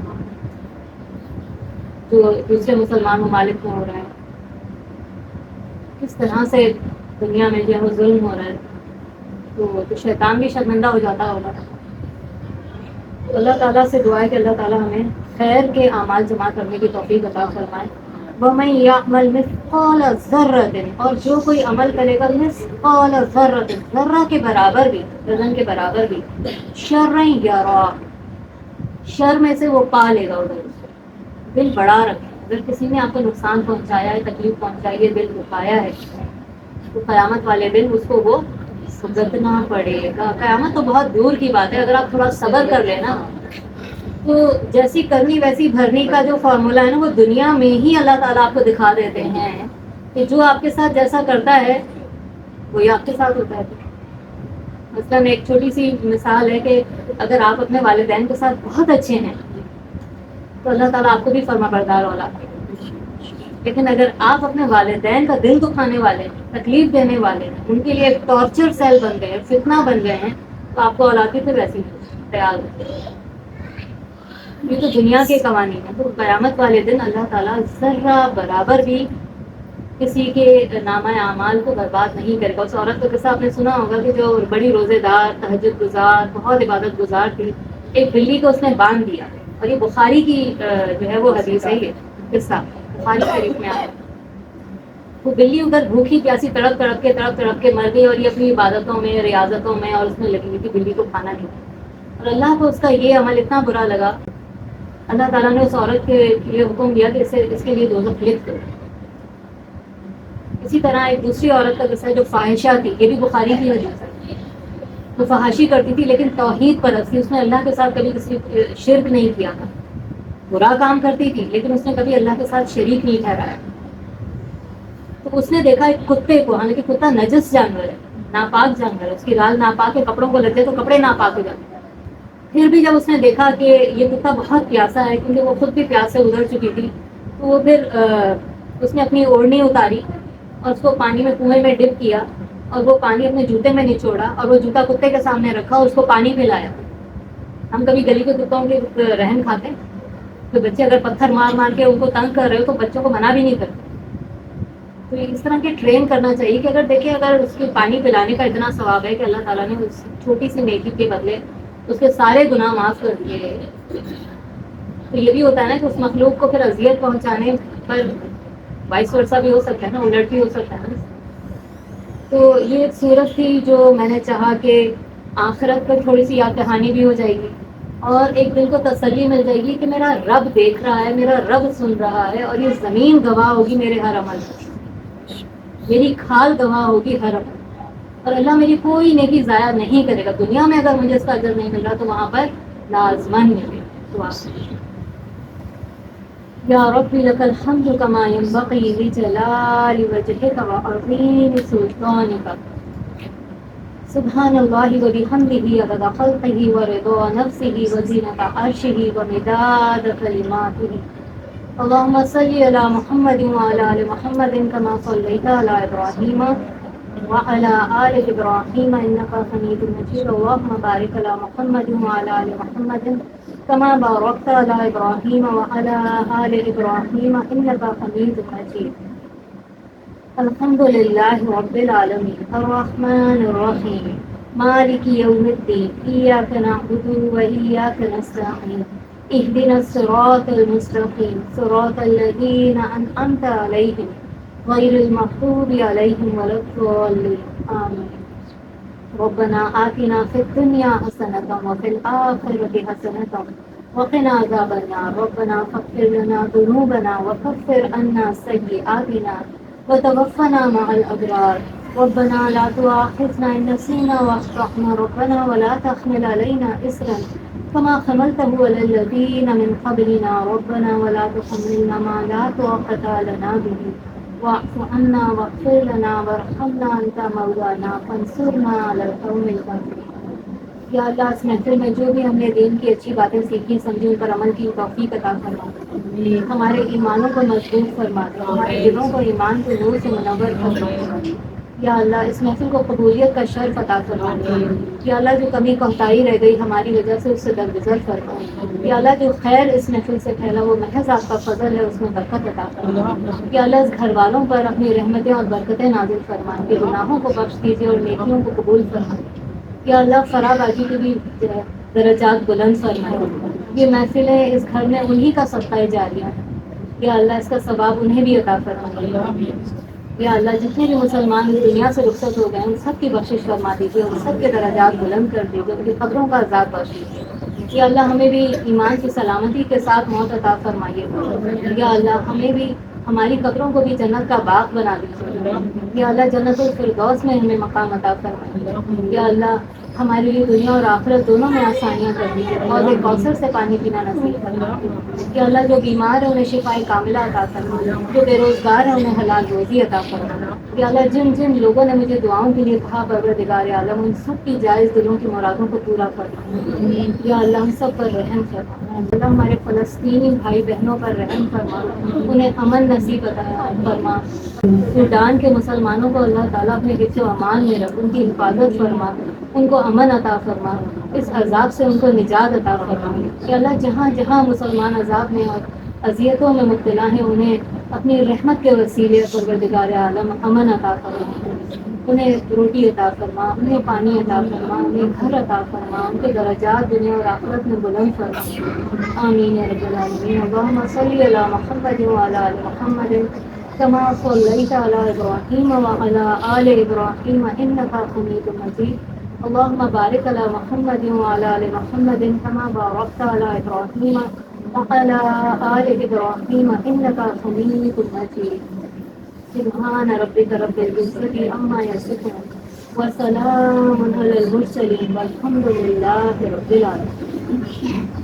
جو دوسرے مسلمان ممالک میں ہو رہا ہے، کس طرح سے دنیا میں جو ہے وہ ظلم ہو رہا ہے. تو شیطان بھی شرمندہ ہو جاتا ہوگا. تو اللہ تعالیٰ سے دعا ہے کہ اللہ تعالیٰ ہمیں خیر کے اعمال جمع کرنے کی توفیق عطا فرمائے. وَمَن يَعْمَلْ مِثْقَالَ ذَرَّةٍ، اور جو کوئی عمل کرے گا مثقال ذرۃ، ذرہ کے برابر بھی، وزن کے برابر بھی، شرًا یَرَى، شر میں سے وہ پا لے گا. ادھر دل بڑا رکھے. اگر کسی نے آپ کو نقصان پہنچایا ہے، تکلیف پہنچائی ہے، دل دکھایا ہے، تو قیامت والے دن اس کو وہ بھگتنا پڑے گا. قیامت تو بہت دور کی بات ہے، اگر آپ تھوڑا صبر کر لیں نا تو جیسی کرنی ویسی بھرنی کا جو فارمولا ہے نا وہ دنیا میں ہی اللہ تعالیٰ آپ کو دکھا دیتے ہیں کہ جو آپ کے ساتھ جیسا کرتا ہے وہی آپ کے ساتھ ہوتا ہے. مثلاً ایک چھوٹی سی مثال ہے کہ اگر آپ اپنے والدین کے ساتھ بہت اچھے ہیں تو اللہ تعالیٰ آپ کو بھی فرما بردار اولاد دے گا. لیکن اگر آپ اپنے والدین کا دل دکھانے والے، تکلیف دینے والے، ان کے لیے ایک ٹارچر سیل بن گئے، فتنہ بن گئے ہیں، تو آپ کو اولاد بھی پھر ویسی تیار ہوتی ہے. یہ تو دنیا کے قوانین ہیں. تو قیامت والے دن اللہ تعالیٰ ذرہ برابر بھی کسی کے نامہ اعمال کو برباد نہیں کرے گا. اس عورت کا قصہ آپ نے سنا ہوگا کہ جو بڑی روزے دار، تہجد گزار، بہت عبادت گزار تھی، ایک بلی کو اس نے باندھ دیا. اور یہ بخاری کی جو ہے وہ حدیث ہے، یہ قصہ بخاری شریف میں آیا. وہ بلی ادھر بھوکی پیاسی تڑپ کے مر گئی، اور یہ اپنی عبادتوں میں، ریاضتوں میں اور اس میں لگی ہوئی تھی، بلی کو کھانا نہیں. اور اللہ کو اس کا یہ عمل اتنا برا لگا، اللہ تعالیٰ نے اس عورت کے لیے حکم دیا کہ اس کے لیے دوزخ لکھ دو. اسی طرح ایک دوسری عورت کا قصہ ہے جو فاحشہ تھی، یہ بھی بخاری کی حدیث ہے. وہ فحاشی کرتی تھی لیکن توحید پرست تھی، اس نے اللہ کے ساتھ کبھی کسی شرک نہیں کیا تھا. برا کام کرتی تھی لیکن اس نے کبھی اللہ کے ساتھ شریک نہیں ٹھہرایا. تو اس نے دیکھا ایک کتے کو، حالانکہ کتا نجس جانور ہے، ناپاک جانور ہے، اس کی رال ناپاک ہے، کپڑوں کو لگ جائے تو کپڑے ناپاک ہو جاتے ہیں. پھر بھی جب اس نے دیکھا کہ یہ کتا بہت پیاسا ہے، کیونکہ وہ خود بھی پیاس سے ادھر چکی تھی، تو وہ پھر اس نے اپنی اوڑھنی اتاری اور اس کو پانی میں، کنویں میں ڈپ کیا، اور وہ پانی اپنے جوتے میں نچوڑا اور وہ جوتا کتے کے سامنے رکھا اور اس کو پانی پلایا. ہم کبھی گلی کے کتوں کے رحم کھاتے ہیں، تو بچے اگر پتھر مار مار کے ان کو تنگ کر رہے ہو تو بچوں کو منع بھی نہیں کرتے. تو اس طرح کے ٹرین کرنا چاہیے کہ اگر دیکھیں اگر اس کے پانی پلانے کا اتنا ثواب ہے کہ اللہ تعالیٰ نے اس چھوٹی سی نیکی کے بدلے اس کے سارے گناہ معاف کر دیے، تو یہ بھی ہوتا ہے نا کہ اس مخلوق کو پھر اذیت پہنچانے پر وائس ورثہ بھی ہو سکتا ہے نا، الٹ بھی ہو سکتا ہے نا. تو یہ ایک صورت تھی جو میں نے چاہا کہ آخرت پر تھوڑی سی یاد دہانی بھی ہو جائے گی، اور ایک دل کو تسلی مل جائے گی کہ میرا رب دیکھ رہا ہے، میرا رب سن رہا ہے، اور یہ زمین گواہ ہوگی میرے ہر عمل، میری کھال گواہ ہوگی ہر عمل، اور اللہ میری کوئی نیکی ضائع نہیں کرے گا. دنیا میں اگر مجھے اس کا اجر نہیں مل رہا تو وہاں پر لازماً ملے گا. یا رب لک الحمد کما ينبغي لجلال وجهك وعظیم سلطانك. سبحان اللہ وبحمده عدد خلقه ورضا نفسه وزینة عرشه ومداد کلماته. اللهم صل على محمد وعلى آل محمد كما صليت على إبراهيم وعلى آل إبراهيم إنك حميد مجيد. اللهم بارك على محمد وعلى آل محمد كما باركت على إبراهيم وعلى آل إبراهيم إنك حميد مجيد. الحمد لله رب العالمين الرحمن الرحيم مالك يوم الدين إياك نعبد وإياك نستعين اهدنا الصراط المستقيم صراط الذين أنعمت عليهم غير المغضوب عليهم ولا الضالين آمين. ربنا آتنا في الدنيا حسنة وفي الآخرة حسنة وقنا عذاب النار. ربنا فاغفر لنا ذنوبنا وكفر عنا سيئاتنا وتوفنا مع الأبرار. ربنا لا تؤاخذنا إن نسينا وأخطأنا. ربنا ولا تحمل علينا إصرا كما حملته على الذين من قبلنا. ربنا ولا تحملنا ما لا طاقة لنا به واعف عنا واغفر لنا وارحمنا انت مولانا فانصرنا على القوم الكافرين. یا اللہ اس محفل میں جو بھی ہم نے دین کی اچھی باتیں سیکھی سمجھی ان پر عمل کی توفیق عطا فرما، ہمارے ایمانوں کو مضبوط فرما دے، ہمارے دلوں کو ایمان کے نور سے منور فرما. یا اللہ اس محفل کو قبولیت کا شرف عطا فرما. یا اللہ جو کمی کوتاہی رہ گئی ہماری وجہ سے اس سے درگزر فرما. یا اللہ جو خیر اس محفل سے پھیلا وہ محض آپ کا فضل ہے، اس میں برکت عطا فرما. یا اللہ اس گھر والوں پر اپنی رحمتیں اور برکتیں نازل فرما، کہ گناہوں کو بخش دیجیے اور نیکیوں کو قبول فرما. یا اللہ فرا باجی کے بھی درجات بلند فرمائے. یہ محفلیں اس گھر میں انہی کا صدقہ جاریہ ہے. یا اللہ اس کا ثواب انہیں بھی عطا فرمائے. یا اللہ جتنے بھی مسلمان اس دنیا سے رخصت ہو گئے ان سب کی بخشش فرما دیجیے، ان سب کے درجات بلند کر دیجیے، ان کی قبروں کا عذاب بخش دیجیے. یا اللہ ہمیں بھی ایمان کی سلامتی کے ساتھ موت عطا فرمائیے. یا اللہ ہمیں بھی ہماری قبروں کو بھی جنت کا باغ بنا دیجیے. یا اللہ جنت الفردوس میں ہمیں مقام عطا فرمائیے. یا اللہ ہمارے لیے دنیا اور آخرت دونوں میں آسانیاں کر دیجیے، اور ایک کوثر سے پانی پینا نصیب فرمائیے. یا اللہ جو بیمار ہے انہیں شفائے کاملہ عطا فرمائے، جو بے روزگار ہے انہیں حلال روزی عطا فرمائے. یا اللہ جن جن لوگوں نے مجھے دعاؤں کے لیے کہا پروردگار عالم ان سب کی جائز دلوں کی مرادوں کو پورا فرما. یا اللہ ہم سب پر رحم فرما. اللہ ہمارے فلسطینی بھائی بہنوں پر رحم فرما، انہیں امن نصیب عطا فرما. سوڈان کے مسلمانوں کو اللہ تعالیٰ اپنے حفظ و امان میں رکھ، ان کی حفاظت فرما، ان کو امن عطا فرما، اس عذاب سے ان کو نجات عطا فرما. کہ اللہ جہاں جہاں مسلمان عذاب میں اور اذیتوں میں مبتلا ہیں انہیں اپنی رحمت کے وسیلے پروردگار عالم امن عطا فرما، انہیں روٹی عطا فرما، انہیں پانی عطا فرما، انہیں گھر عطا فرما، ان کے درجات دنیا اور آخرت میں بلند فرما، آمین یا رب العالمین۔ اللہم صلی علی محمد وعلی آل محمد کما صلیت علی ابراہیم وعلی آل ابراہیم انک حمید مجید، اللہم بارک علی محمد وعلی آل محمد کما بارکت علی ابراہیم وعلی آل ابراہیم انک حمید مجید۔ سبحان ربک رب العزت عما یصفون وسلام علی المرسلین والحمد للہ رب العالمین۔